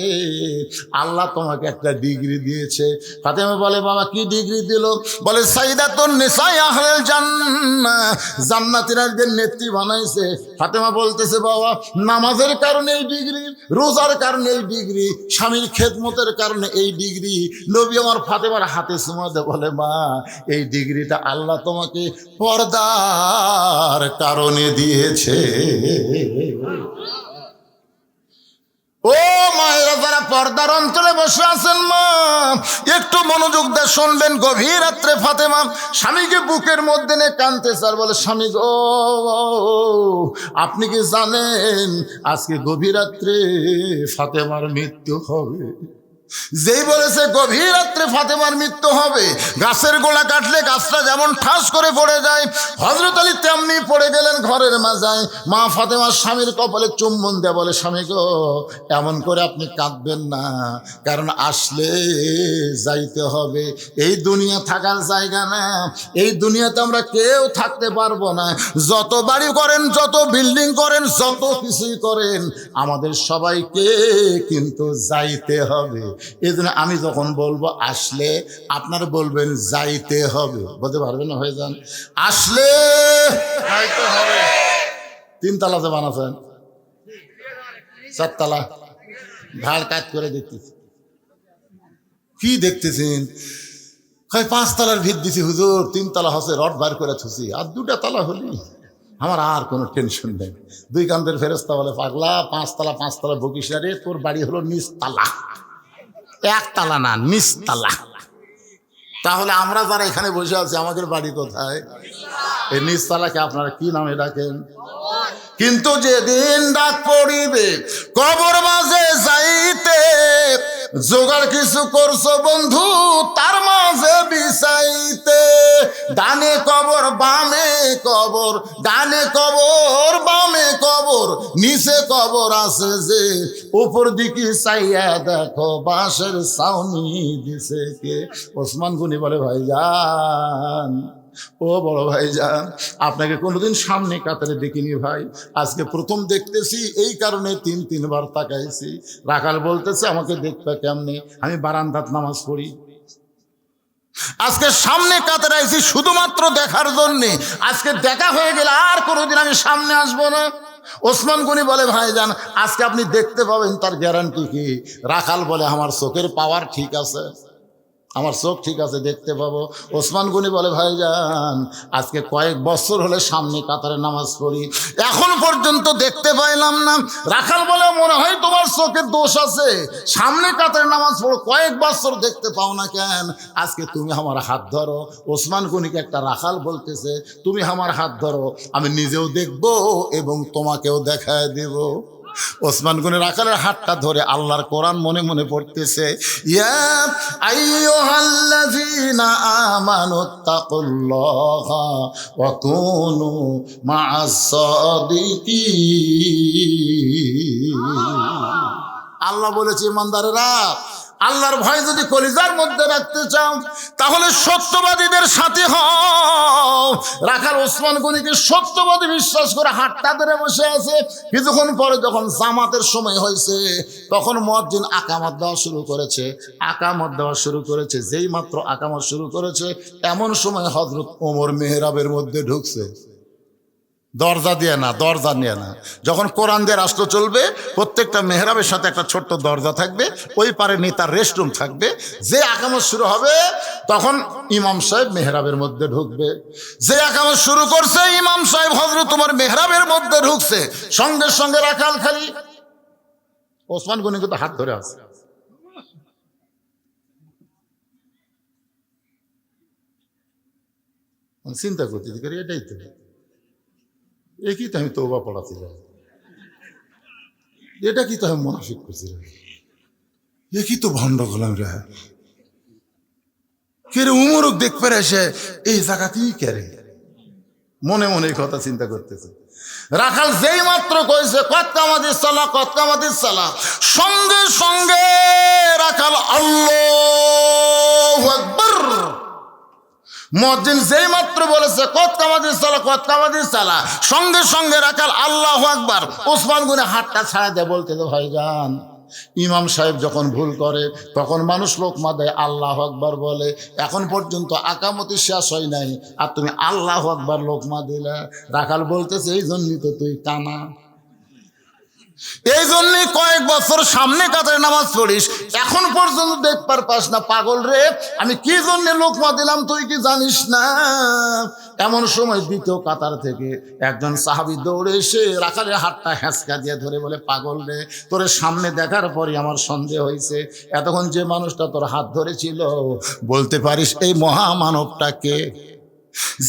আল্লাহ তোমাকে একটা ডিগ্রি দিয়েছে। ফাতেমা বলে, বাবা কি ডিগ্রি দিল? বলে, সাইয়্যিদাতুন নিসা আহলিল জান্নাহ, জান্নাতীদের নেত্রী বানাইছে। ফাতেমা বলতেছে, বাবা নামাজের কারণে এই ডিগ্রি, রোজার কারণে এই ডিগ্রি, স্বামীর খেদমতের কারণে এই ডিগ্রি। নবী আমার ফাতেমার হাতে চুমা দিয়ে বলে, মা এই ডিগ্রিটা আল্লাহ তোমাকে পর্দার কারণে দিয়েছে। ও মায়েরা, যারা পর্দার অঞ্চলে বসে আছেন মা, একটু মনোযোগ দিয়ে শুনবেন। গভীর রাত্রে ফাতেমা স্বামীকে বুকের মধ্যে নিয়ে কাঁদতেছে আর বলে, স্বামী গো, আপনি কি জানেন আজকে গভীর রাত্রে ফাতেমার মৃত্যু হবে? যেই বলেছে গভীর রাত্রে ফাতেমার মৃত্যু হবে, গাছের গোড়া কাটলে গাছটা যেমন ঠাস করে পড়ে যায়, হযরত আলী তেমনি পড়ে গেলেন ঘরের মাঝায়। মা ফাতেমার স্বামীর কপালে চুম্বন দেয়া বলে, স্বামী গো, এমন করে আপনি কাঁদবেন না, কারণ আসলে যাইতে হবে। এই দুনিয়া থাকার জায়গা না, এই দুনিয়াতে আমরা কেউ থাকতে পারবো না। যত বাড়ি করেন, যত বিল্ডিং করেন, যত কিছুই করেন, আমাদের সবাইকে কিন্তু যাইতে হবে। এই জন্য আমি যখন বলবো আসলে, আপনারা বলবেন যাইতে হবে। বলতে পারবেন না? হয়ে যান, আসলে যাইতে হবে। 3 তালা যে বানাচ্ছেন, 4 তালা ঢাল কাজ করে দেখতেছি। কি দেখতেছেন? 5 তালার ভিত দিছি হুজুর, 3 তালা হচ্ছে, রড বার করে থুছি, আর 2টা তালা হলি আমার আর কোনো টেনশন নেই। 2 কান্দের ফেরেস্তা বলে, পাগলা, 5 তালা 5 তালা বকিস না রে, তোর বাড়ি হলো নিচতলা, 1 তালা না, নিচতলা। তাহলে আমরা যারা এখানে বসে আছি, আমাদের বাড়ি কোথায়? এই নিচতলাকে আপনারা কি নামে ডাকেন? কিন্তু যেদিন ডাক পড়িবে কবর মাঝে যাইতে, জোগাড় কিছু করছো বন্ধু তার মাঝে বিছাইতে। ডানে কবর বামে কবর, ডানে কবর বামে কবর, নিচে কবর আছে যে, উপর দিকে চাইয়া দেখো বাঁশের ছাউনি দিছে কে। ওসমান গনি বলে, ভাইজান, ও বড় ভাইজান, আপনাকে কোনোদিন সামনে কাতারে দেখিনি ভাই, আজকে প্রথম দেখতেছি, এই কারণে 3 বার তাকাইছি। রাখাল বলতেছে, আমাকে দেখবে কেমনে? আমি বারান্দাত নামাজ পড়ি, আজকে সামনে কাতারে আইছি শুধুমাত্র দেখার জন্যে। আজকে দেখা হয়ে গেলে আর কোনোদিন আমি সামনে আসবো না। ওসমান গনি বলে, ভাইজান, আজকে আপনি দেখতে পাবেন, তার গ্যারান্টি কি? রাখাল বলে, আমার চোখের পাওয়ার ঠিক আছে, আমার চোখ ঠিক আছে, দেখতে পাবো। ওসমান গনি বলে, ভাইজান, আজকে কয়েক বছর হলে সামনে কাতারে নামাজ পড়ি, এখন পর্যন্ত দেখতে পাইলাম না। রাখাল বলে, মনে হয় তোমার চোখের দোষ আছে, সামনে কাতারে নামাজ পড়ো, কয়েক বছর দেখতে পাও না কেন? আজকে তুমি আমার হাত ধরো। ওসমান গনিকে একটা রাখাল বলতেছে, তুমি আমার হাত ধরো, আমি নিজেও দেখবো এবং তোমাকেও দেখায় দেব। ওসমান গনি রাখালের হাতটা ধরে আল্লাহর কোরআন মনে মনে পড়তেছে, ইয়া আইয়ুহাল্লাযীনা আমানুত্তাকুল্লাহা ওয়া কুনু মা'আস সাদিকিন। আল্লাহ বলেছে, ইমানদারেরা, আল্লাহর ভয় যদি কলিজার মধ্যে রাখতে চাও, তাহলে সত্যবাদীদের সাথে হও। রাখাল ওসমান গনিকে সত্যবাদী বিশ্বাস করে হাতটা ধরে বসে আছে। কিছুক্ষণ পরে যখন জামাতের সময় হয়েছে, তখন মুয়াজ্জিন আকামত দেওয়া শুরু করেছে, আকামত দেওয়া শুরু করেছে। যেই মাত্র আকামত শুরু করেছে, এমন সময় হযরত ওমর মেহরাবের মধ্যে ঢুকছে। দরজা দিয়ে না, দরজা নিয়ে না। যখন কোরআন দিয়ে রাষ্ট্র চলবে, প্রত্যেকটা মেহরাবের সাথে একটা ছোট্ট দরজা থাকবে, ওই পারে নেতার রেস্টরুম থাকবে। যে আকামত শুরু হবে, তখন ইমাম সাহেব মেহরাবের মধ্যে ঢুকবে। যে আকামত শুরু করছে, ইমাম সাহেব হযরত ওমর মেহরাবের মধ্যে ঢুকছে, সঙ্গে সঙ্গে রাখাল খালি ওসমান গনি কিন্তু হাত ধরে আছে। চিন্তা করতে পারি, এটাই তো, একই তো আমি তওবা পড়াছিলাম, এটা কি তো আমি মুনাফিক করছিলাম, একই তো ভণ্ড গোলাম রে। কে রে উমরক দেখবে এসে এই জায়গাতেই কেরে, মনে মনে এই কথা চিন্তা করতেছে। রাখাল যেই মাত্র কইছে কত কামাদিস সালাহ, কত কামাদিস সালাহ, সঙ্গে সঙ্গে রাখাল আল্লাহু আকবার। মুয়াজ্জিন যেই মাত্র বলেছে কত কামাদিস সালাহ, কত কামাদিস সালাহ, সঙ্গে সঙ্গে রাখাল আল্লাহু আকবার। ওসমান গনি হাতটা ছাড়া দিয়ে বলতে, ভাইজান, ইমাম সাহেব যখন ভুল করে তখন মানুষ লোকমা দেয়, আল্লাহু আকবার বলে, এখন পর্যন্ত আকামতি শেষ হয় নাই, আর তুমি আল্লাহু আকবার লোকমা দিলে। রাখাল বলতেছে, এই জন্যই তো তুই কানা। এই জন্যই কয়েক বছর সামনে কাতারে নামাজ পড়িস, এখন পর্যন্ত দেখবার পাস না। পাগল রে, আমি কি জন্য লোকমা দিলাম তুই কি জানিস না? এমন সময় দ্বিতীয় কাতার থেকে একজন সাহাবী দৌড়ে এসে রাখালের হাতটা হ্যাঁচকা দিয়ে ধরে বলে, পাগল রে, তোর সামনে দেখার পরই আমার সন্দেহ হয়েছে, এতক্ষণ যে মানুষটা তোর হাত ধরেছিল বলতে পারিস এই মহামানবটাকে?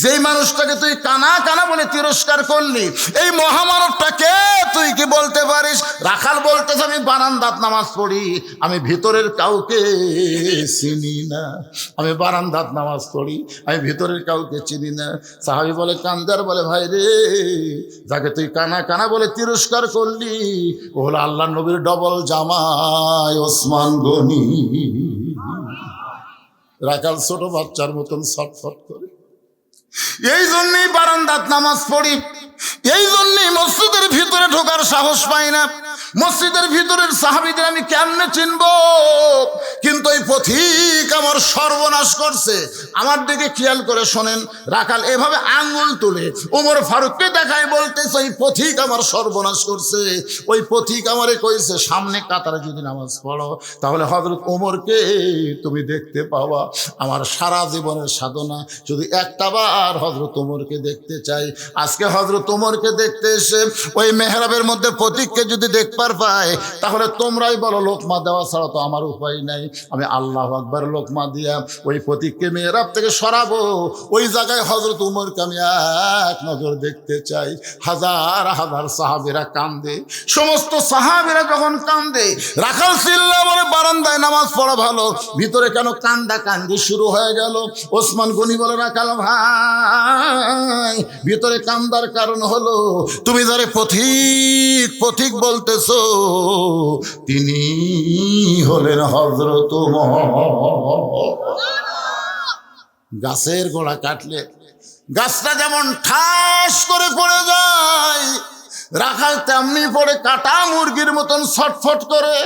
যেই মানুষটাকে তুই কানা কানা বলে তিরস্কার করলি, এই মহামানবটাকে তুই কি বলতে পারিস? রাখাল বলতেছে, আমি বারান্দাত নামাজ পড়ি, আমি ভিতরের কাউকে চিনি না। আমি বারান্দাত নামাজ পড়ি, আমি ভিতরের কাউকে চিনি না। সাহাবী বলে, কান্দার বলে, ভাই রে, যাকে তুই কানা কানা বলে তিরস্কার করলি ও হলো আল্লাহ নবীর ডবল জামাই ওসমান গনি। রাখাল ছোট বাচ্চার মতন ছটফট করে। এই জন্যই বারান্দাত নামাজ পড়ি, এই জন্যই মসজিদের ভিতরে ঢোকার সাহস পাই না। মসজিদের ভিতরের সাহাবীদের আমি কেমনে চিনবো? কিন্তু এই পথিক আমার সর্বনাশ করছে। আমার দিকে খেয়াল করে শোনেন, রাখাল এভাবে আঙ্গুল তুলে ওমর ফারুককে দেখায়, বলতেছে এই পথিক আমার সর্বনাশ করছে। ওই পথিক আমারে কইছে, সামনে কাতারে যদি নামাজ পড়ো তাহলে হযরত ওমরকে তুমি দেখতে পাওয়া। আমার সারা জীবনের সাধনা যদি একটা বার হযরত ওমরকে দেখতে চাই। আজকে হযরত ওমরকে দেখতে এসে ওই মেহরাবের মধ্যে পথিককে যদি দেখবার পাই, তাহলে তোমরাই বলো লোকমা দেওয়া ছাড়া তো আমার উপায় নাই। আমি আল্লাহু আকবার লোকমা দিয়া ওই পথিককে মেহরাব থেকে সরাবো। ওই জায়গায় হযরত ওমরকে আমি এক নজর দেখতে চাই। হাজার হাজার সাহাবীরা কান্দে। সমস্ত সাহাবীরা যখন কান্দে, রাখাল চিল্লা বলে, বারান্দায় নামাজ পড়া ভালো, ভিতরে কেন কান্দা কান্দি শুরু হয়ে গেল? ওসমান গনি বলে, রাখাল ভাই, ভিতরে কান্দার কারণ হলো তুমি যারে পথিক পথিক বলতেছো তিনি হলেন হযরত মুহাম্মদ। গাছের গোড়া কাটলে গাছটা যেমন ঠাস করে পড়ে যায়, রাখাল তেমনি পড়ে কাটা মুরগির মতন ছটফট করে।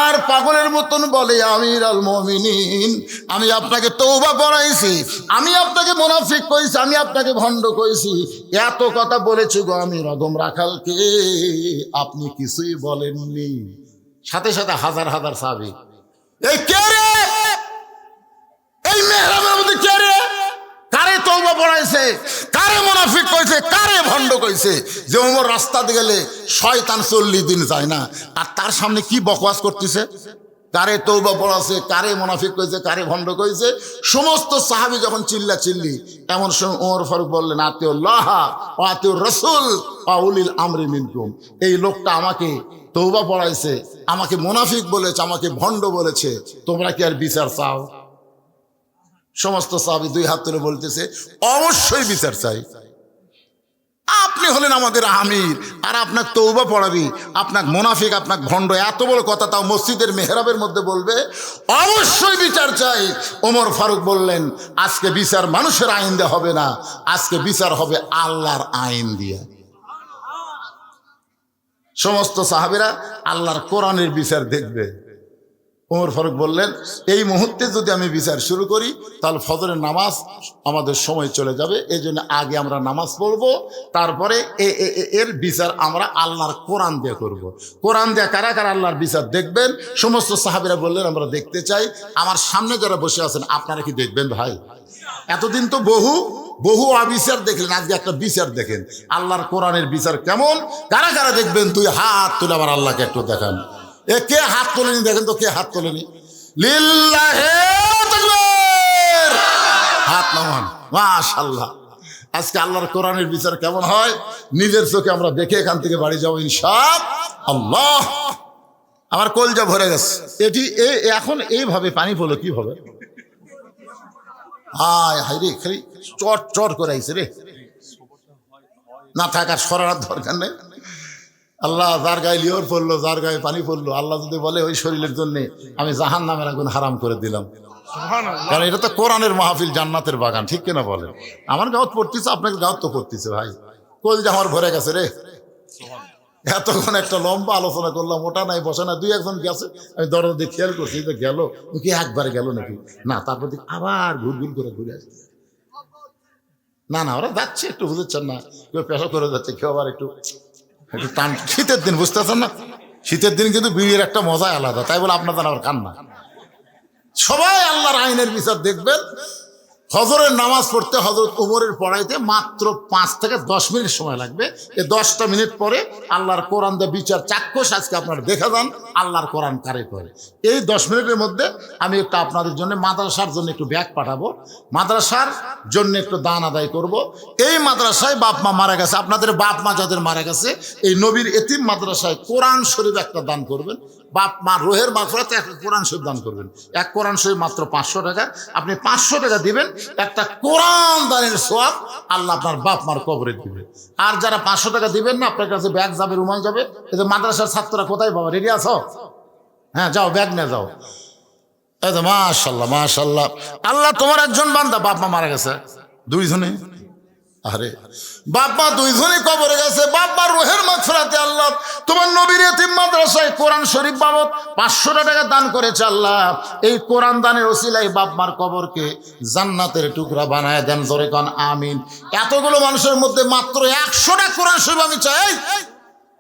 আর পাগলের মতন বলে, আমির আল মুমিনিন, আমি আপনাকে তওবা পড়াইছি, আমি আপনাকে মুনাফিক কইছি, আমি আপনাকে ভণ্ড কইছি, এত কথা বলেছি গো আমির আদম রাখালকে, আপনি কিছুই বলেননি। সাথে সাথে হাজার হাজার সাহাবী, এই কে রে? এই মেহরাবের মধ্যে কে রে? কারে তওবা পড়াইছে? কারে মুনাফিক কইছে? কারে ভণ্ড কইছে? যে ওমর রাস্তা দিয়ে গেলে শয়তান 40 দিন যায় না, আর তার সামনে কি বকওয়াস করতেছে? কারে তওবা পড়াছে, কারে মুনাফিক কইছে, কারে ভণ্ড কইছে? সমস্ত সাহাবী যখন চিল্লা চিল্লি, এমন সময় ওমর ফারুক বললেন, আতিউল্লাহ ওয়া আতিউর রাসূল ওয়া উলিল আমরি মিনকুম। এই লোকটা আমাকে তওবা পড়াইছে, আমাকে মুনাফিক বলেছে, আমাকে ভণ্ড বলেছে, তোমরা কি আর বিচার চাও? সমস্ত সাহাবী দুই হাত তুলে বলতেছে, অবশ্যই বিচার চাই। আপনি হলেন আমাদের আমির, আর আপনার তওবা পড়াবি, আপনার মুনাফিক, আপনার ভণ্ড, এত বড় কথা তাও মসজিদের মেহরাবের মধ্যে বলবে? অবশ্যই বিচার চাই। ওমর ফারুক বললেন, আজকে বিচার মানুষের আইন দিয়ে হবে না, আজকে বিচার হবে আল্লাহর আইন দিয়ে। সমস্ত সাহাবীরা আল্লাহর কোরআনের বিচার দেখবে। ওমর ফারুক বললেন, এই মুহূর্তে যদি আমি বিচার শুরু করি তাহলে ফজরের নামাজ আমাদের সময় চলে যাবে, এই জন্য আগে আমরা নামাজ পড়বো, তারপরে এর বিচার আমরা আল্লাহর কোরআন দিয়ে করব। কোরআন দিয়ে কারা কারা আল্লাহর বিচার দেখবেন? সমস্ত সাহাবীরা বললেন, আমরা দেখতে চাই। আমার সামনে যারা বসে আছেন, আপনারা কি দেখবেন ভাই? এতদিন তো বহু বহু অবিচার দেখলেন, আজকে একটা বিচার দেখেন, আল্লাহর কোরআনের বিচার কেমন। কারা কারা দেখবেন? তুই হাত তুলে আমার আল্লাহকে একটু দেখান। এ কে হাত তোলেনি? দেখেন তো কে হাত তোলেনি। লিল্লাহে তাকবীর, হাত নামান। মাশাআল্লাহ, আজকে আল্লাহর কোরআনের বিচার কেমন হয় নিজের চোখে আমরা দেখে এখান থেকে বাড়ি যাবো ইনশাআল্লাহ। আমার কলজা ভরে গেছে। এটি এখন এইভাবে পানি পড়লো কিভাবে? হায় হায় রে, খালি চট চট করে আইছে রে। না থাকার সরার দরকার নেই। আল্লাহ যার গায়ে লিওর পড়লো, যার গায়ে পানি পড়লো, আল্লাহ যদি বলে ওই শরীরের জন্য আমি জাহান্নামের আগুন হারাম করে দিলাম। কারণ এটা তো কোরআনের মাহফিল, জান্নাতের বাগান, ঠিক কিনা বলেন? আমার গাঁত পড়তেছে, আপনাকে গাঁত তো পড়তেছে ভাই। কলজা আমার ভরে গেছে রে। এতক্ষণ একটা লম্বা আলোচনা করলাম, ওটা নাই বসে না, দুই একজন গেছে, আমি দরজা দিয়ে খেয়াল করছি যে গেল কি, একবারে গেল নাকি না, তারপর দিকে আবার ঘুরঘুর করে ঘুরে আসছে। না না, ওরা যাচ্ছে, একটু বুঝেছেন না, কেউ পেশা করে যাচ্ছে, কেউ আবার একটু একটু টান, শীতের দিন বুঝতেছেন না, শীতের দিন কিন্তু বিড়ির একটা মজাই আলাদা, তাই বলে আপনাদের আবার খান না। সবাই আল্লাহর আইনের বিচার দেখবেন। হজরের নামাজ পড়তে হজরত ওমরের পড়াইতে মাত্র 5 থেকে 10 মিনিট সময় লাগবে। এই 10টা মিনিট পরে আল্লাহর কোরআন দিয়ে বিচার চাক্ষুষ আজকে আপনারা দেখা যান আল্লাহর কোরআন কারে করে। এই 10 মিনিটের মধ্যে আমি একটা আপনাদের জন্য মাদ্রাসার জন্য একটু ব্যাগ পাঠাবো, মাদ্রাসার জন্য একটু দান আদায় করব। এই মাদ্রাসায় বাপ মা মারা গেছে, আপনাদের বাপ মা যাদের মারা গেছে এই নবীর এতিম মাদ্রাসায় কোরআন শরীফ একটা দান করবেন। বাপ মা রোহের মাগফিরাতে একটা কোরআন শরীফ দান করবেন। এক কোরআন শরীফ মাত্র 500 টাকা, আপনি 500 টাকা দিবেন, একটা কোরআন দানের সওয়াব আল্লাহ আপনার বাপ মার কবরে দিবে। আর যারা 500 টাকা দিবেন না, আপনার কাছে ব্যাগ যাবে, রুমাল যাবে। এই যে মাদ্রাসার ছাত্ররা কোথায় বাবা, রেডি আছো? হ্যাঁ যাও, ব্যাগ নিয়ে যাও। এই তো মাশাআল্লাহ মাশাআল্লাহ। আল্লাহ তোমার একজন বান্দা বাপ মা মারা গেছে, 2 জনে। আরে বাপ মা 2 জনই কবরে গেছে, বাপ মার রোহের মাগফিরাতে আল্লাহ তোমার নবীর এতিম মাদ্রাসায় কোরআন শরীফ বাবদ 500 টাকা দান করেছে। আল্লাহ এই কোরআন দানের ওসিলায় বাপ মার কবরকে জান্নাতের টুকরা বানায় দেন, জোরে কোন আমিন। এতগুলো মানুষের মধ্যে মাত্র 100টা কোরআন শরীফ আমি চাই,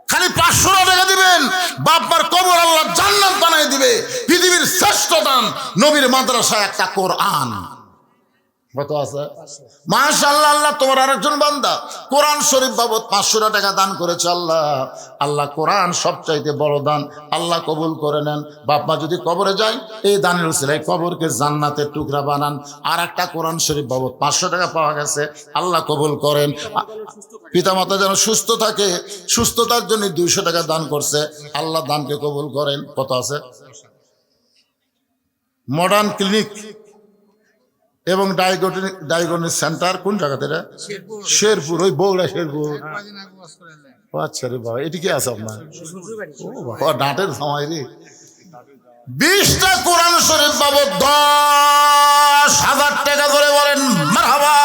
খালি 500 টাকা দিবেন, বাপ মার কবর আল্লাহ জান্নাত বানায় দিবে। পৃথিবীর শ্রেষ্ঠ দান নবীর মাদ্রাসায় একটা কোরআন। কত আছে? মাশাআল্লাহ। আল্লাহ তোমার আরেকজন বান্দা কোরআন শরীফ বাবদ 500 টাকা দান করেছে। আল্লাহ আল্লাহ কোরআন সবচাইতে বড় দান, আল্লাহ কবুল করে নেন। বাপ মা যদি কবরে যায় এই দানের উসিলায় কবরকে জান্নাতের টুকরা বানান। আর একটা কোরআন শরীফ বাবদ 500 টাকা পাওয়া গেছে, আল্লাহ কবুল করেন। পিতামাতা যেন সুস্থ থাকে, সুস্থতার জন্য 200 টাকা দান করছে, আল্লাহ দানকে কবুল করেন। কত আছে? মডার্ন ক্লিনিক এবং ডায়াগনস্টিক সেন্টার কোন জায়গাতে? শেরপুর, ওই বগুড়া শেরপুর। আচ্ছা রে বাবা, এটি কি আছে আপনার? ও ডাঁটের সময় রে। 20টা কোরআন শরীফ বাবদ 10,000 টাকা ধরে বলেন মারহাবা।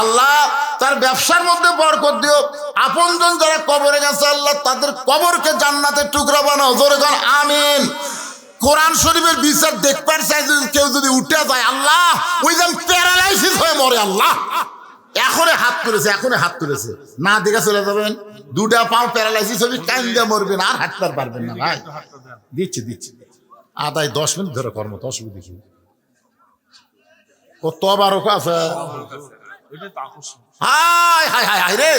আল্লাহ তার ব্যবসার মধ্যে বরকত দিও। আপনজন যারা কবরে গেছে আল্লাহ তাদের কবরকে জান্নাতের টুকরা বানাও, জোরে কোন আমিন। কোরআন শরীফের বিচার দেখবার চাই, কেউ যদি উঠে যায় আল্লাহ ওই যেন প্যারালাইসিস হয়ে মরে। আল্লাহ এখনই হাত তুলেছে, না দেখে চলে যাবেন, 2টা পাও প্যারালাইসিস হবে, কান্দে মরবেন, আর হাঁটতে পারবেন না। ভাই দিচ্ছি আদায় 10 মিনিট ধরে কর্ম, অসুবিধা কি? কত বারক আছে। হায় হায় হায় হায় রে,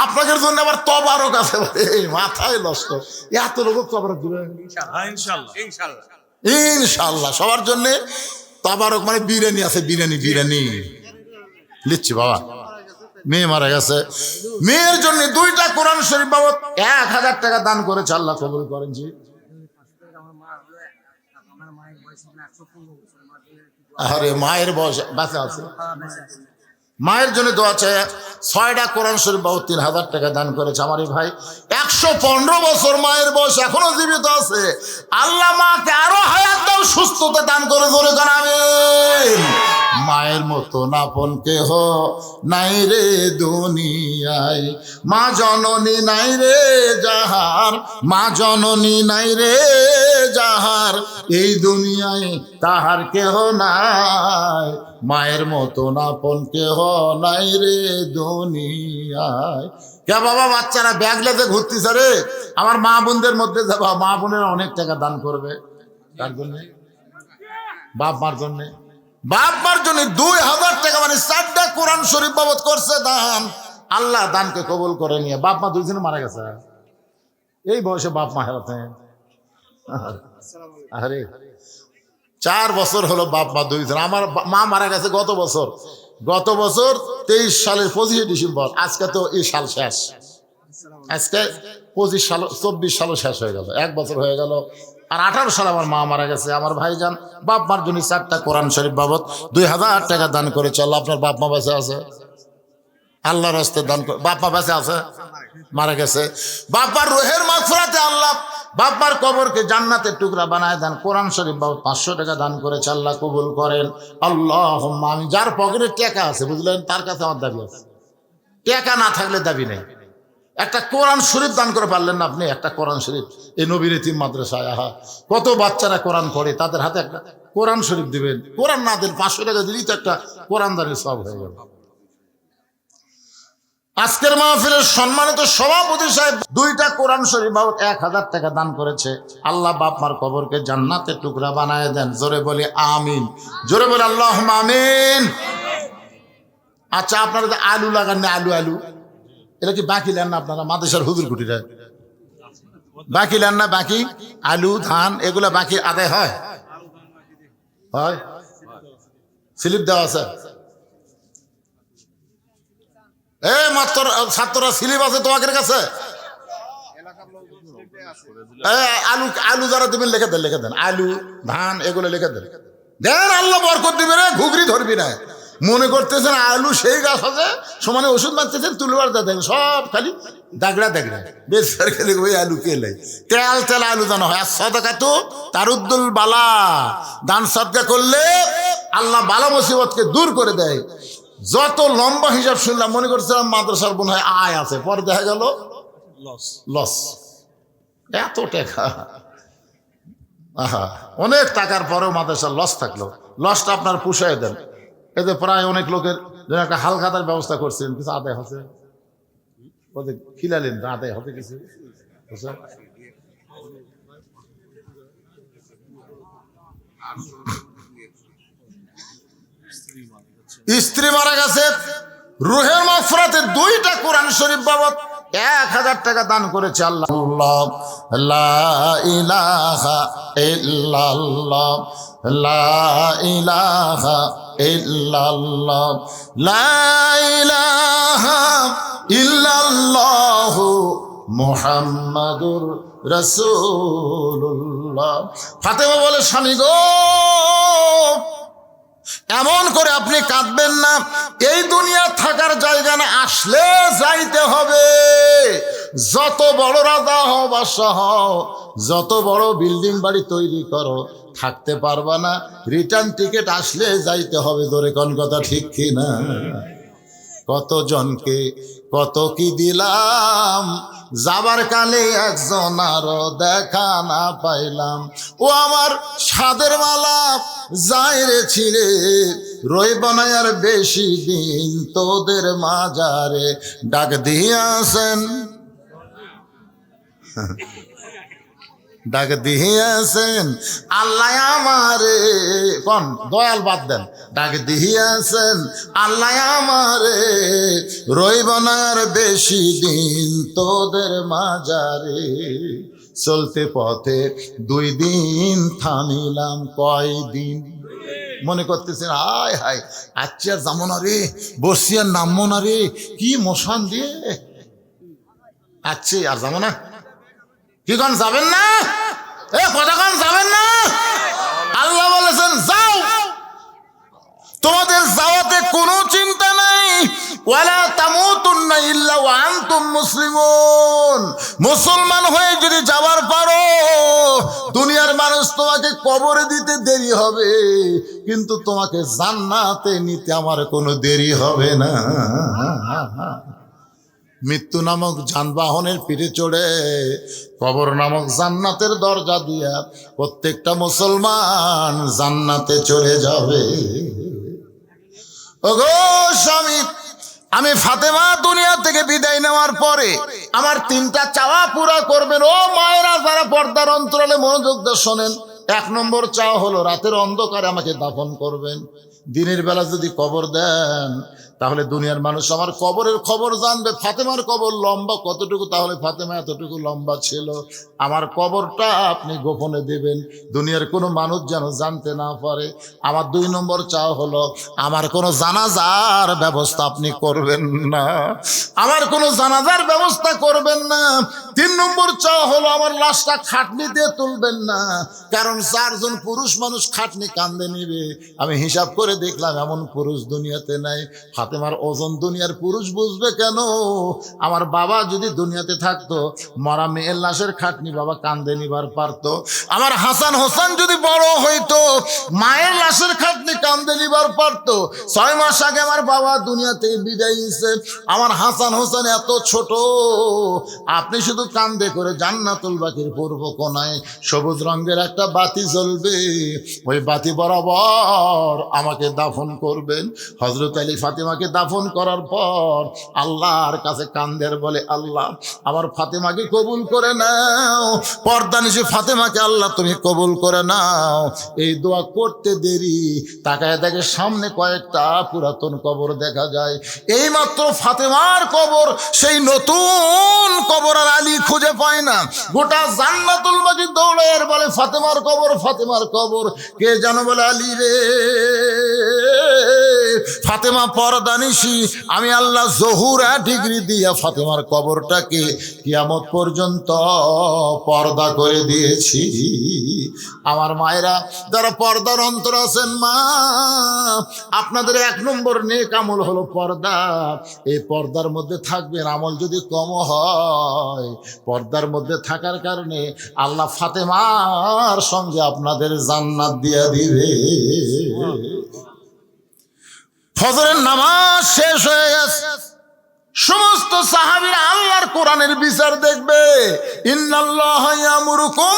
আপনাদের জন্য আবার তবারক আছে, মাথায় নষ্ট। এত লোক তবারক দিবেন ইনশাআল্লাহ। সবার জন্য তবারক মানে বিরিয়ানি আছে, বিরিয়ানি লিচ্ছি বাবা। মেয়ে মারা গেছে, মেয়ের জন্য 2টা কোরআন শরীফ বাবদ 1000 টাকা দান করেছে, আল্লাহ কবুল করেন। জি আরে মায়ের বয়স বাঁচা আছে, মায়ের জন্য দোয়া চাই। 6টা কোরআন শরীফ বাবদ 3000 টাকা দান করেছে আমার ভাই। 115 বছর মায়ের বয়স, এখনো জীবিত আছে। আল্লাহ মাকে আরো হায়াত দাও, সুস্থতা দান করে, জোরে কোন আমিন। মায়ের মতো আপন কেহ নাই রে দুনিয়ায়, মা জননী নাই রে যাহার, মা জননী নাই রে যাহার, এই দুনিয়ায় তাহার কেহ নাই। মায়ের মতো আপন কেহ নাই রে দুনিয়ায়। কে বাবা বাচ্চারা ব্যাগ লেতে ঘুরতেছে রে, আমার মা বোনদের মধ্যে যাবা, মা বোনেরা অনেক টাকা দান করবে। কার জন্য? বাপ মার জন্য। বাপ মার জন্য 2000 টাকা, মানে 4টা কোরআন শরীফ বাবদ করছে দান। আল্লাহ দানকে কবুল করে নিয়ে। বাপ মা 2 জনে মারা গেছে, এই বয়সে বাপ মা হারাতে। আরে 4 বছর হলো বাপ মা 2 জন। আমার মা মারা গেছে গত বছর 23 সালের 25 ডিসেম্বর। আজকে তো এই সাল শেষ, আজকে 25 সাল, 24 সালও শেষ হয়ে গেল, 1 বছর হয়ে গেল। আর 18 সালে আমার মা মারা গেছে। আমার ভাইজান বাপ মার জন্য 4টা কোরআন শরীফ বাবদ 2000 টাকা দান করেছে। আল্লাহ আপনার বাপ মা বেঁচে আছে, আল্লাহর রাস্তায় দান করে। বাপ মা বেঁচে আছে, মারা গেছে। বাপার রোহের মাগফিরাতে আল্লাহ বাপার কবরকে জান্নাতের টুকরা বানায় দেন। কোরআন শরীফ বাবদ 500 টাকা দান করেছে, আল্লাহ কবুল করেন। আল্লাহুম্মা আমিন। যার পকেটে টাকা আছে বুঝলেন, তার কাছে আমার দাবি আছে, টাকা না থাকলে দাবি নেই। একটা কোরআন শরীফ দান করে পারলেন না আপনি, একটা কোরআন শরীফ এই নবীর এতিম মাদ্রাসায়। আহা, কত বাচ্চারা কোরআন পড়ে, তাদের হাতে একটা কোরআন শরীফ দিবেন। কোরআন না দেন, 500 টাকা দিলেই তো একটা কোরআন দানের সওয়াব হয়ে গেল। আজকের মাহফিলের সম্মানিত সভাপতি সাহেব 2টা কোরআন শরীফ বাবদ 1000 টাকা দান করেছে। আল্লাহ বাপ মার কবরকে জান্নাতের টুকরা বানায় দেন। জোরে বলে আমিন, জোরে বলে আল্লাহুম্মা আমিন। আচ্ছা, আপনারা যে আলু লাগান না, আলু আলু এটা কি বাকি নেন না? আপনারা মাদ্রাসার হুজুর কুটিরা বাকি নেন না? বাকি আলু ধান এগুলা বাকি আদায় হয়? হয়, স্লিপ দেওয়া আছে? মাত্র ছাত্ররা স্লিপ আছে তোমাদের কাছে? আলু আলু যারা দেবেন লিখে দেন, লিখে দেন। আলু ধান এগুলো লিখে দেন, দেন আল্লাহ বরকত দিবে রে। ঘুগরি ধরবি না। মনে করতেছেন আলু সেই গাছ আছে, সমানে ওষুধ মারতেছেন, তুলবার দেন সব খালি দাগড়া দাগড়া বেশ খেলে ওই আলু কেলে তেল তেল আলু দানো হয়। আর সদকা তো তারুদ্দুল বালা, দান সদকা করলে আল্লাহ বালা মুসিবতকে দূর করে দেয়। যত লম্বা হিসাব শুনলাম মনে করছিলাম মাদ্রাসার মনে হয় আয় আছে, পরে দেখা গেল লস। এত টাকা, আহা, অনেক টাকার পরেও মাদ্রাসার লস থাকলো। লসটা আপনার পুষায় দেন। এতে প্রায় অনেক লোকের যেন একটা হালখাতার ব্যবস্থা করছেন, কিছু আদায় হচ্ছে, ওদের খিলালেন আদায় হতে কিছু। স্ত্রী মারা গেছে, রুহের মাগফিরাতে 2টা কোরআন শরীফ বাবদ 1000 টাকা দান করেছে। আল্লাহ লা ইলাহা ইল্লাল্লাহ, লা ইলাহা ইল্লাল্লাহ, লা ইলাহা ইল্লাল্লাহু মুহাম্মাদুর রাসূলুল্লাহ। ফাতেমা বলে, স্বামী গো, এমন করে আপনি কাঁদবেন না। এই দুনিয়া থাকার জায়গা না, আসলে যাইতে হবে। যত বড় রাজা হও বাদশা হও, যত বড় বিল্ডিং বাড়ি তৈরি করো, থাকতে পারবা না। রিটার্ন টিকিট আসলে যাইতে হবে। ধরে কোন কথা ঠিক কি না? কতজনকে কত কি দিলাম, যাবার কালে একজন আরো দেখা না পাইলাম। ও আমার সাদের মালা যায় রে ছিঁড়ে, রইব না আর বেশি দিন তোদের মাজারে। ডাক দিয়াছেন, ডাক দিয়াছেন আল্লাহ আমারে, কোন দয়াল বাদ দেন। ডাক দিয়াছেন আল্লাহ আমারে, রইব না আর বেশি দিন তোদের মাজারে। চলতে পথে 2 দিন থামিলাম, কয়দিন? মনে করতেছেন হায় হায় আচ্ছা যাবো না রে, বসছি আর নামবো না রে, কি মশান দিয়ে আচ্ছা আর যাবো না। কি কোন যাবেন না? কতক্ষণ যাবেন না? আল্লাহ বলেছেন যাও, তোমাদের যাওয়াতে কোনো চিন্তা নাই। ওয়ালা তামুতুন্না ইল্লা ওয়া আনতুম মুসলিমুন। মুসলমান হয়ে যদি যাবার পারো, দুনিয়ার মানুষ তোমাকে কবরে দিতে দেরি হবে, কিন্তু তোমাকে জান্নাতে নিতে আমার কোনো দেরি হবে না। মৃত্যু নামক যানবাহনের পিঠে চড়ে কবর নামক জান্নাতের দরজা দিয়া প্রত্যেকটা মুসলমান জান্নাতে চলে যাবে। ওগো স্বামী, আমি ফাতেমা দুনিয়া থেকে বিদায় নেওয়ার পরে আমার 3টা চাওয়া পুরা করবেন। ও মায়েরা যারা পর্দার অন্তরালে মনোযোগ দিয়ে শোনেন, 1 নম্বর চাওয়া হলো রাতের অন্ধকারে আমাকে দাফন করবেন। দিনের বেলা যদি কবর দেন, তাহলে দুনিয়ার মানুষ আমার কবরের খবর জানবে। ফাতেমার কবর লম্বা কতটুকু, তাহলে ফাতেমা এতটুকু লম্বা ছিল। আমার কবরটা আপনি গোপনে দেবেন, দুনিয়ার কোনো মানুষ যেন জানতে না পারে। আমার 2 নম্বর চাওয়া হলো আমার কোনো জানাজার ব্যবস্থা আপনি করবেন না, আমার কোনো জানাজার ব্যবস্থা করবেন না। 3 নম্বর চাওয়া হলো আমার লাশটা খাটনি দিয়ে তুলবেন না, কারণ 4 জন পুরুষ মানুষ খাটনি কান্দে নিবে। আমি হিসাব করে দেখলাম এমন পুরুষ দুনিয়াতে নাই। ফাতেমার ওজন দুনিয়ার পুরুষ বুঝবে কেন? আমার বাবা যদি দুনিয়াতে থাকতো, মরা মেয়ের লাশের খাটনি বাবা কান্দে নিবার পারতো। আমার হাসান হোসেন যদি বড় হইতো, মায়ের লাশের খাটনি কান্দে নিবার পারতো। 6 মাস আগে আমার বাবা দুনিয়া থেকে বিদায় নিছে। আমার হাসান হোসেন এত ছোট, আপনি শুধু কান্দে করে জান্নাতুল বাকির পূর্ব কোনায় সবুজ রঙের একটা বাতি জ্বলবে, ওই বাতি বরাবর আমাকে দাফন করবেন। হযরত আলী ফাতেমাকে ফাতেমাকে দাফন করার পর আল্লাহর কাছে কান্দের বলে, আল্লাহ আমার ফাতেমাকে কবুল করে নাও, পর্দানিশী ফাতেমাকে আল্লাহ তুমি কবুল করে নাও। এই দোয়া করতে দেরি, তাকায় দেখে সামনে কয়েকটা পুরাতন কবর দেখা যায়। এইমাত্র ফাতেমার কবর, সেই নতুন কবর আর আলী খুঁজে পায় না। গোটা জান্নাতুল বাকি দৌড়ে বলে ফাতেমার কবর, ফাতেমার কবর। কে জানো বলে, আলী রে। ফাতেমা পর্দানিশী, আমি আল্লাহ জহুরা ডিগ্রি দিয়া ফাতেমার কবরটাকে কিয়ামত পর্যন্ত পর্দা করে দিয়েছি। আমার মায়েরা যারা পর্দার অন্তর আছেন, মা আপনাদের 1 নম্বর নেক আমল হলো পর্দা। এই পর্দার মধ্যে থাকবেন। আমল যদি কম হয়, পর্দার মধ্যে থাকার কারণে আল্লাহ ফাতেমার সঙ্গে আপনাদের জান্নাত দিয়া দিবে। ফজরের নামাজ শেষ হয়ে গেছে, সমস্ত সাহাবীরা আল্লাহর কোরআনের বিচার দেখবে। ইন্নাল্লাহা ইয়ামুরুকুম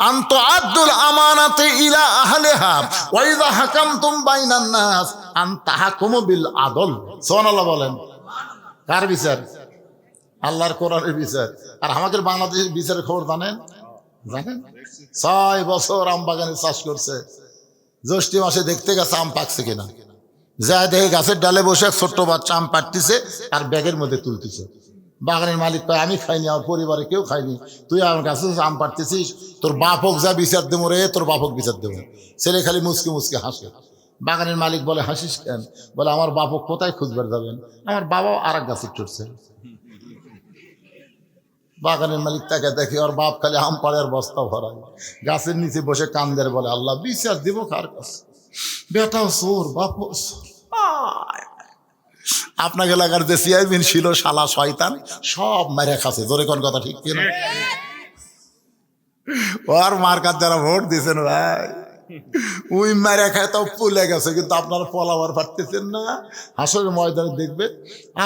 আন তুআদ্দুল আমানাতি ইলা আহলিহা ওয়া ইযা হাকামতুম বাইনান নাস আন তাহকুমু বিল আদল। সুবহানাল্লাহ বলেন। কার বিচার? আল্লাহর কোরআনের বিচার। আর আমাদের বাংলাদেশের বিচারের খবর জানেন? 6 বছর আম বাগানে চাষ করছে, জ্যৈষ্ঠ মাসে দেখতে গেছে আম পাকছে কিনা। যা দেখে গাছের ডালে বসে এক ছোট্ট বাচ্চা আম পাড়তেছে আর ব্যাগের মধ্যে তুলতেছে। বাগানের মালিক কয়, আমি খাইনি, আমার পরিবারে কেউ খাইনি, তুই আমার কাছে আম পাড়তেছিস, তোর বাপ হোক যা বিচার দেবো রে, তোর বাপ হোক বিচার দেবো। ছেলে খালি মুচকে মুচকে হাসে। বাগানের মালিক বলে, হাসিস কেন? বলে, আমার বাপ হোক কোথায় খুঁজবার যাবেন, আমার বাবাও আর এক গাছে চড়ছে। বাগানের মালিক তাকে দেখে, ওর বাপ খালি আম পাড়ে আর বস্তা ভরায়, গাছের নিচে বসে কান্দের বলে, আল্লাহ বিচার দিব কার কাছে? বেটাও চোর, বাপও চোর। আপনাকে লাগার যে চেয়ারম্যান ছিল শালা শয়তান, সব মারে খাচ্ছে। জোরে কোন কথা ঠিক কিনা? ওর মার্কার যারা ভোট দিয়েছেন ভাই, ওই মারে খায় তাও পুলে গেছে, কিন্তু আপনারা পলাবার পারতেছেন না। হাসরের ময়দানে দেখবে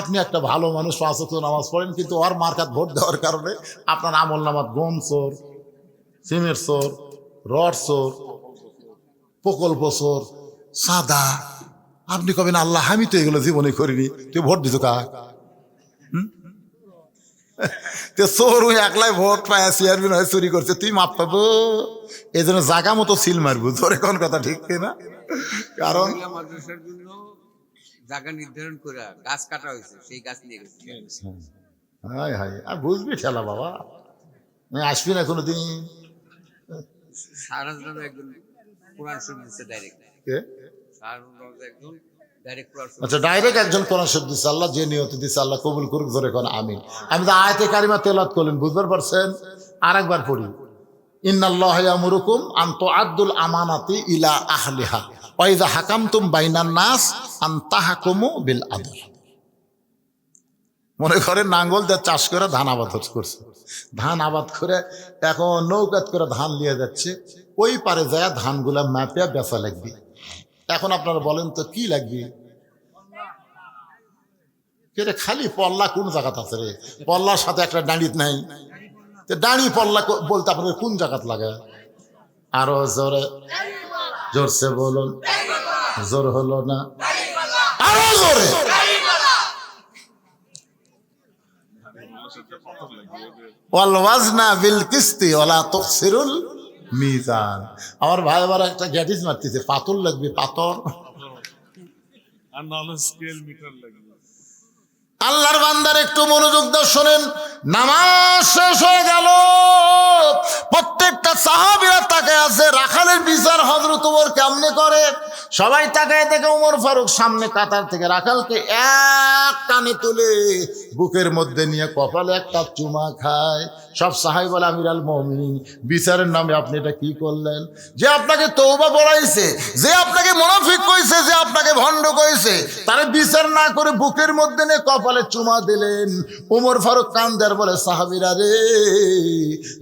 আপনি একটা ভালো মানুষ, 5 ওয়াক্ত নামাজ পড়েন, কিন্তু ওর মার্কাত ভোট দেওয়ার কারণে আপনার আমল নামাত গম চোর, সিমের চোর, রড চোর, প্রকল্প চোর, সাদা। আপনি কবেন, আল্লাহ আমি তো এগুলো জীবনে করিনি, তুই ভোট দিত কাক? চোর ওই একলাই ভোট পায়, চেয়ারম্যান হয়ে চুরি করছে, তুই মাপ পাবো? এই জন্য জাগা মতো সিল মারবো। জোরে কোন কথা ঠিক না? কারণ জায়গা নির্ধারণ করে গাছ কাটা হয়েছে, সেই গাছ নিয়ে গেছে। হাই হাই, আর বুঝবি ঠেলা বাবা, আসবি না কোনোদিন। সারা একজন কোরআন শরীফ দিচ্ছে ডাইরেক্ট। একজন ডাইরেক্ট কোরআন শরীফ, আচ্ছা ডাইরেক্ট একজন কোরআন শরীফ দিচ্ছে, আল্লাহ যে নিয়ত দিচ্ছে আল্লাহ কবুল করুক। ধরে কোন আমিন। আমি তো আয়াতে কারিমা তেলাওয়াত করলেন, বুঝবার পারছেন? আর একবার পড়ি, ইন্নাল্লাহা ইয়ামুরুকুম আন তুআদ্দুল আমানাতি ইলা আহলিহা ওয়া ইযা হাকামতুম বাইনান নাস আন তাহকুমু বিল আদল। মনে করেন নাঙ্গল দিয়ে চাষ করে ধান আবাদ করছে, ধান আবাদ করে এখন নৌকাত করে ধান নিয়ে যাচ্ছে, ওই পারে যায় ধানগুলা মাপিয়া বেচা লাগবে। এখন আপনারা বলেন তো কি লাগবে? রে খালি পল্লা কোন জায়গাত আছে রে? পল্লার সাথে একটা ডাঁড়িত নাই, ডাঁড়ি পল্লা বলতে আপনাদের কোন জায়গাত লাগে? আরো জোরে, জোরসে বলুন, জোর হলো না, আরো জোরে। ওয়াল ওয়াজনা বিল কিসতি ওয়ালা তুখসিরুল মিজান। আমার ভাই আবার একটা গ্যাটিস মারতেছে, পাথর লাগবে, পাথর। আর নাহলে স্কেল মিটার লাগবে। আল্লাহর বান্দার একটু মনোযোগ দিয়ে শোনেন। নামাজ শেষ হয়ে গেল, প্রত্যেকটা সাহাবীরা তাকায় আছে, রাখালের বিচার হযরত ওমর কেমনে করে। সবাই তাকায় দেখে ওমর ফারুক সামনে কাতার থেকে রাখালকে এক টানে তুলে বুকের মধ্যে নিয়ে কপালে একটা চুমা খায়। সব সাহাবী বলে, আমির আল মুমিনিন, বিচারের নামে আপনি এটা কি করলেন? যে আপনাকে তওবা বলাইছে, যে আপনাকে মুনাফিক কইছে, যে আপনাকে ভণ্ড কইছে, তারে বিচার না করে বুকের মধ্যে নিয়ে কপালে চুমা দিলেন। ওমর ফারুক কান্দার বলে, সাহাবীরা রে,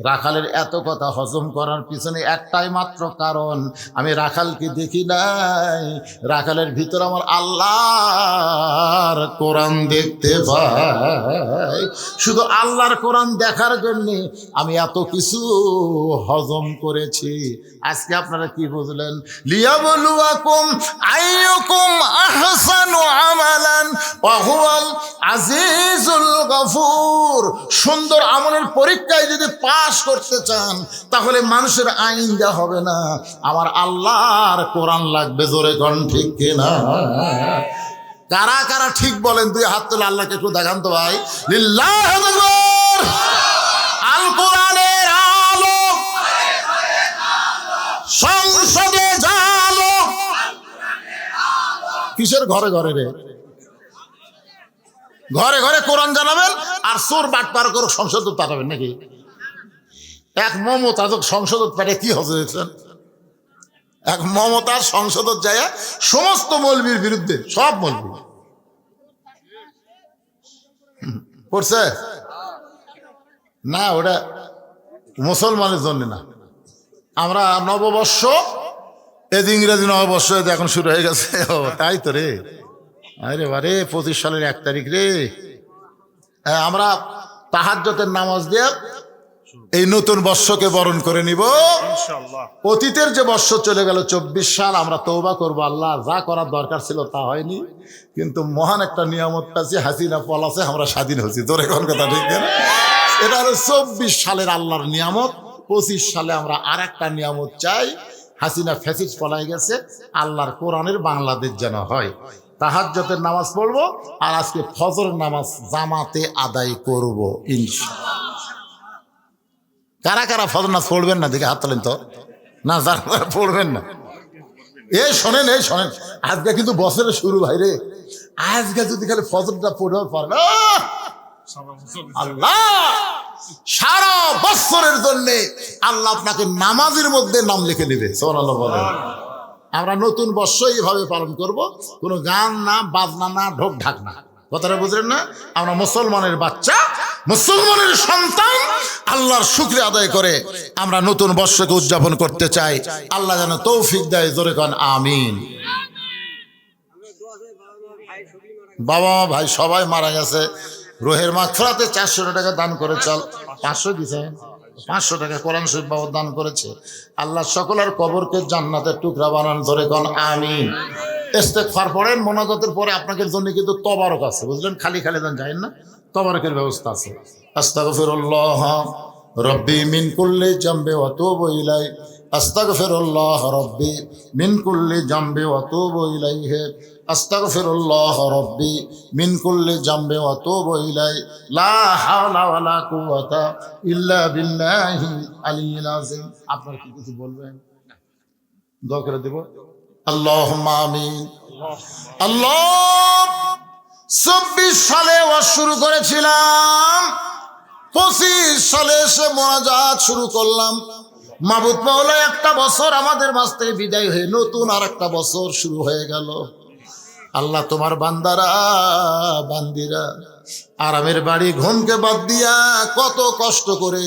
রাখালের এত কথা হজম করার পিছনে একটাই মাত্র কারণ, আমি রাখালকে দেখি নাই, রাখালের ভিতর আমার আল্লাহর কোরআন দেখতে পাই। শুধু আল্লাহর কোরআন দেখার জন্য আমি এত কিছু হজম করেছি। আজকে আপনারা কি বুঝলেন? লিয়াবলুয়াকুম আইয়ুকুম আহসানু আমালান ওয়া হুয়াল আজিজুল গফুর। সুন্দর আমলের পরীক্ষায় যদি পাস করতে চান তাহলে মানুষের আইন দেওয়া হবে না, আমার আল্লাহর কোরআন লাগবে। জোরে কোন ঠিক কিনা? কারা কারা ঠিক বলেন? দুই হাত তুলে আল্লাহকে একটু দেখান তো ভাই। লিল্লাহু আকবার। আল কোরআনের আলো সংসদে জালো। কিসের ঘরে ঘরে রে? ঘরে ঘরে কোরআন জানাবেন আর চোর বাটপার করে সংসদ পাঠাবেন নাকি? এক মমতা সংসদ পাঠে কি হতে দেখছেন? এক মমতার সংসদ যায় সমস্ত মৌলবীর বিরুদ্ধে, সব মৌলবী পড়ছে না। ওটা মুসলমানের জন্য না। আমরা নববর্ষ, এই ইংরেজি নববর্ষ এখন শুরু হয়ে গেছে। ও তাই তো রে, আরে বারে 25 সালের 1 তারিখ রে। আমরা তাহাজ্জুদের নামাজ দিয়ে এই নতুন বর্ষকে বরণ করে নিব। ইনশাআল্লাহ। অতীতের যে বর্ষ চলে গেল 24 সাল, আমরা তওবা করব। আল্লাহ যা করার দরকার ছিল তা হয়নি, কিন্তু মহান একটা নিয়ামত পাচ্ছি, হাসিনা পলাছে, আমরা স্বাধীন হচ্ছি। তোর এখন কথা ঠিক না? এটা হলো 24 সালের আল্লাহর নিয়ামত। 25 সালে আমরা আর একটা নিয়ামত চাই। হাসিনা ফ্যাসিস্ট পলাই গেছে, আল্লাহর কোরআনের বাংলাদেশ যেন হয়। তাহাজ্জুদের নামাজ পড়বো আর আজকে ফজরের নামাজ জামাতে আদায় করব ইনশাআল্লাহ। কারা কারা ফজর নামাজ পড়বেন না দেখে হাত তোলেন তো। না, যারা পড়বেন না, এই শোনেন, এই শোনেন, আজকে কিন্তু বছরের শুরু ভাই রে। আজকে যদি খালি ফজরটা পড়ে পারবে, আল্লাহ সারা বছরের জন্য আল্লাহ আপনাকে নামাজের মধ্যে নাম লিখে নেবে। সুবহানাল্লাহ বলেন। আমরা নতুন বর্ষ এইভাবে পালন করব, কোনো গান না, বাজনা না, ঢোক ঢাক না। কথাটা বুঝলেন না? আমরা মুসলমানের বাচ্চা, মুসলমানের সন্তান, আল্লাহর শুকরিয়া আদায় করে আমরা নতুন বর্ষকে উদযাপন করতে চাই। আল্লাহ যেন তৌফিক দেয়। জোরে কোন আমিন। বাবা মা ভাই সবাই মারা গেছে। রোহের মাগফিরাতে 400 টাকা দান করে চল, 500 দিছে, 500 টাকা কোরআন শরীফ বাবা দান করেছে। আল্লাহ সকলের কবরকে জান্নাতের টুকরা বানান। ধরে কোন আমিন। ইস্তেগফার পড়েন, মোনাজাতের পরে আপনাদের জন্য কিন্তু তবারক আছে, বুঝলেন? খালি খালি দেন যাবেন না, তবারকের ব্যবস্থা আছে। আস্তাগফিরুল্লাহ রব্বি মিন কুল্লি জামবি ওয়া তুবু ইলাই। আস্তাগফিরুল্লাহ রব্বি মিন কুল্লি জামবি ওয়া তুবু ইলাইহি। আস্তাগফিরুল্লাহ রব্বি মিন কুল্লি জামবি ওয়া তুবু ইলাই। লা হাওলা ওয়ালা কুওয়াতা ইল্লা বিল্লাহি আলিয়্যিল আযীম। আপনারা কি কিছু বলবেন? দোয়া করে দেব। আল্লাহুম্মা আমিন। আল্লাহ 24 সালে ওয়াজ শুরু করেছিলাম, 25 সালে এসে মুনাজাত শুরু করলাম। মাবুদ মাওলা একটা বছর আমাদের মাঝ থেকে বিদায় হয়ে নতুন আর একটা বছর শুরু হয়ে গেল। আল্লাহ তোমার বান্দারা বান্দিরা আরামের বাড়ি ঘুমকে বাদ দিয়া কত কষ্ট করে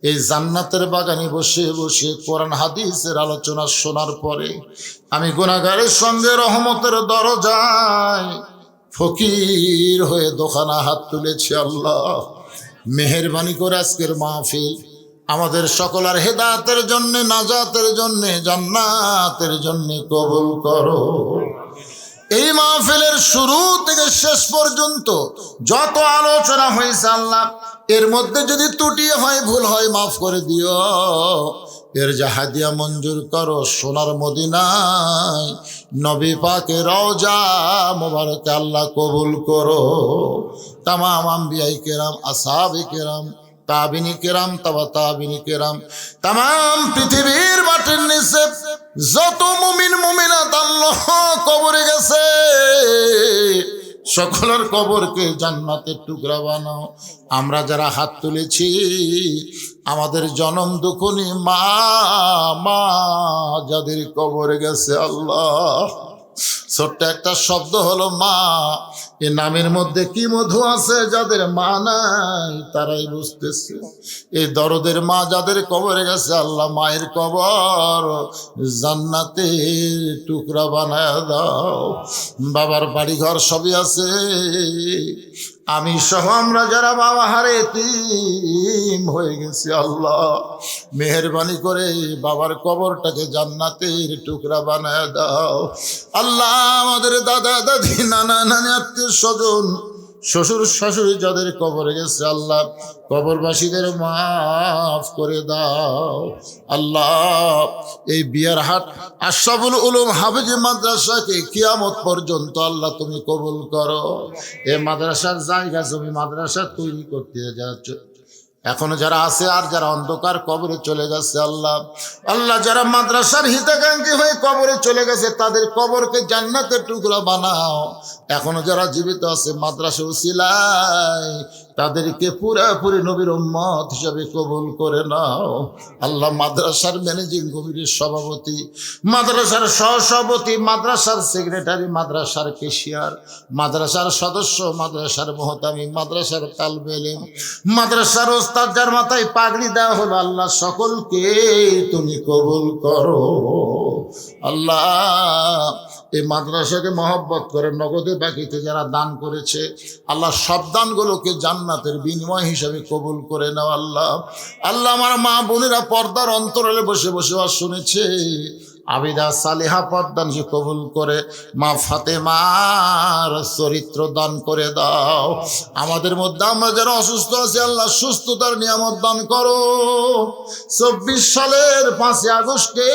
এই জান্নাতের বাগানে বসে বসে কোরআন হাদিসের আলোচনা শোনার পরে আমি গুনাহগারের সঙ্গে রহমতের দরজায় ফকির হয়ে দোকানা হাত তুলেছি। আল্লাহ মেহেরবানি করে আজকের মাহফিল আমাদের সকলের হেদায়েতের জন্য, নাজাতের জন্য, জান্নাতের জন্য কবুল করো। এই মাহফিলের শুরু থেকে শেষ পর্যন্ত যত আলোচনা হয়েছে আল্লাহ, এর মধ্যে যদি ত্রুটি হয়, ভুল হয়, মাফ করে দিও। এর জাহাদিয়া মঞ্জুর করো। সোনার মদিনায় নবী পাকের রওজা মোবারকে আল্লাহ কবুল করো। তামাম আম্বিয়াই কেরাম, আসহাবে কেরাম, তাবিনী কেরাম, তাবা তাবিনী কেরাম, তামাম পৃথিবীর মাটির নিচে যত মুমিন মুমিনাত আল্লাহ কবরে গেছে সকলের কবরকে জান্নাতের টুকরা বানাও। আমরা যারা হাত তুলেছি আমাদের জনম দুঃখনী মা মা যাদের কবরে গেছে আল্লাহ, ছোট্ট একটা শব্দ হলো মা। এ নামের মধ্যে কি মধু আছে, যাদের মা নাই তারাই বুঝতেছে। এই দরদের মা যাদের কবরে গেছে আল্লাহ, মায়ের কবর জান্নাতের টুকরা বানায় দাও। বাবার বাড়ি ঘর সবই আছে, আমি সহ আমরা যারা বাবা হারে এতিম হয়ে গেছি, আল্লাহ মেহেরবানি করে বাবার কবরটাকে জান্নাতের টুকরা বানায় দাও। আল্লাহ আমাদের দাদা দাদি নানা নানি আত্মীয় স্বজন শ্বশুর শাশুড়ি যাদের কবরে গেছে, আল্লাহ কবরবাসীদের মাফ করে দাও। আল্লাহ এই বিয়ারহাট আশরাফুল উলুম হাফেজি মাদ্রাসাকে কিয়ামত পর্যন্ত আল্লাহ তুমি কবুল করো। এই মাদ্রাসার জায়গা জমি মাদ্রাসা তৈরি করতে যাচ্ছ এখনো যারা আছে আর যারা অন্ধকার কবরে চলে গেছে, আল্লাহ আল্লাহ যারা মাদ্রাসার হিতাকাঙ্ক্ষী হয়ে কবরে চলে গেছে তাদের কবরকে জান্নাতের টুকরা বানাও। এখনো যারা জীবিত আছে মাদ্রাসা উসিলায় তাদেরকে পুরাপুরি নবীর উম্মত হিসাবে কবুল করে নাও। আল্লাহ মাদ্রাসার ম্যানেজিং কমিটির সভাপতি, মাদ্রাসার সহসভাপতি, মাদ্রাসার সেক্রেটারি, মাদ্রাসার কেশিয়ার, মাদ্রাসার সদস্য, মাদ্রাসার মোহতামি, মাদ্রাসার তালবে ইলম, মাদ্রাসার ওস্তাদ যার মাথায় পাগড়ি দেওয়া হলো, আল্লাহ সকলকে তুমি কবুল করো। আল্লাহ এই মাদ্রাসাকে মহব্বত করে নগদে বাকিতে যারা দান করেছে, আল্লাহ সব দানগুলোকে জান্নাতের বিনিময় হিসাবে কবুল করে নাও। আল্লাহ আল্লাহ আমার মা বোনেরা পর্দার অন্তরালে বসে বসে আর শুনেছে, আবিদা সালেহা পর্দান সে কবুল করে মা ফাতেমার চরিত্র দান করে দাও। আমাদের মধ্যে আমরা যারা অসুস্থ আছি আল্লাহ সুস্থতার নিয়ামত দান করো। 24 সালের 5 আগস্টে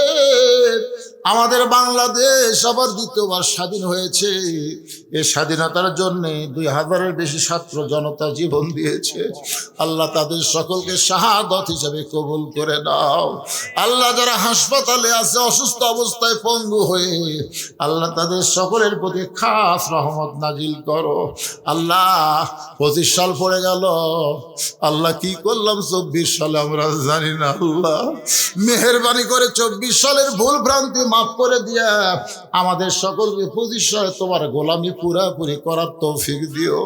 আমাদের বাংলাদেশ আবার দ্বিতীয়বার স্বাধীন হয়েছে। এই স্বাধীনতার জন্যে 2000-এর বেশি ছাত্র জনতা জীবন দিয়েছে। আল্লাহ তাদের সকলকে শাহাদত হিসাবে কবুল করে দাও। আল্লাহ যারা হাসপাতালে আছে অসুস্থ অবস্থায় পঙ্গু হয়ে, আল্লাহ তাদের সকলের প্রতি খাস রহমত নাজিল করো। আল্লাহ 25 সাল পড়ে গেল, আল্লাহ কি করলাম 24 সালে আমরা জানি না। আল্লাহ মেহেরবানি করে 24 সালের ভুল ভ্রান্তি মাফ করে দিয়া আমাদের সকলকে 25 সালে তোমার গোলামি পুরাপুরি করার তৌফিক দিও।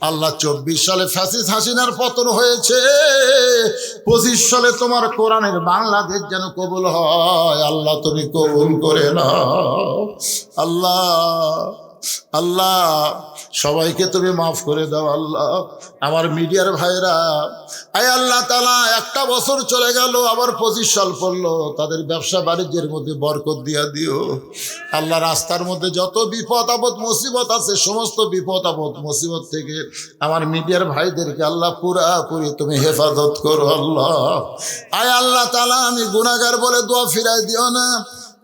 আল্লাহ 24 সালে ফ্যাসিস্ট হাসিনার পতন হয়েছে, 25 সালে তোমার কোরআনের বাংলাদেশ যেন কবুল হয়। আল্লাহ তুমি কবুল করে নাও। আল্লাহ আল্লাহ সবাইকে তুমি মাফ করে দাও। আল্লাহ আমার মিডিয়ার ভাইরা, আয় আল্লাহ তাআলা একটা বছর চলে গেল, আবার 25 সাল পড়লো, তাদের ব্যবসা বাণিজ্যের মধ্যে বরকত দিয়া দিও। আল্লাহ রাস্তার মধ্যে যত বিপদ আপদ মুসিবত আছে সমস্ত বিপদ আপদ মুসিবত থেকে আমার মিডিয়ার ভাইদেরকে আল্লাহ পুরাপুরি তুমি হেফাজত করো। আল্লাহ আয় আল্লাহ তাআলা আমি গুনাহগার বলে দোয়া ফিরাই দিও না।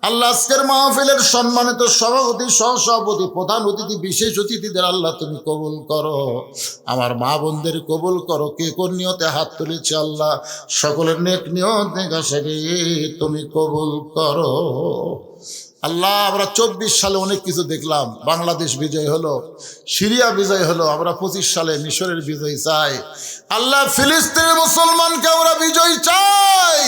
আল্লাহ আজকের মাহফিলের সম্মানিত সভাপতি, সহসভাপতি, প্রধান অতিথি, বিশেষ অতিথিদের আল্লাহ তুমি কবুল করো। আমার মা বোনদের কবুল করো। কে কোন নিয়তে হাত তুলেছে আল্লাহ সকলের নেক নিয়ত নেকাশাকে তুমি কবুল করো। আল্লাহ আমরা 24 সালে অনেক কিছু দেখলাম, বাংলাদেশ বিজয় হলো, সিরিয়া বিজয় হলো, আমরা 25 সালে মিশরের বিজয় চাই। আল্লাহ ফিলিস্তিনের মুসলমানকে আমরা বিজয় চাই।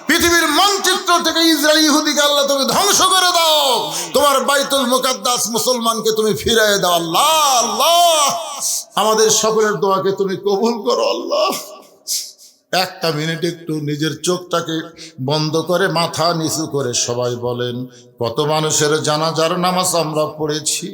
পৃথিবীর মানচিত্র থেকে ইসরায়েল ইহুদিকে আল্লাহ তুমি ধ্বংস করে দাও। তোমার বাইতুল মুকাদ্দাস মুসলমানকে তুমি ফিরিয়ে দাও। আল্লাহ আল্লাহ আমাদের সকলের দোয়াকে তুমি কবুল করো। আল্লাহ একটা মিনিট একটু নিজের চোখটাকে বন্ধ করে মাথা নিচু করে সবাই বলেন, কত মানুষের জানাজার নামাজ আমরা পড়েছি।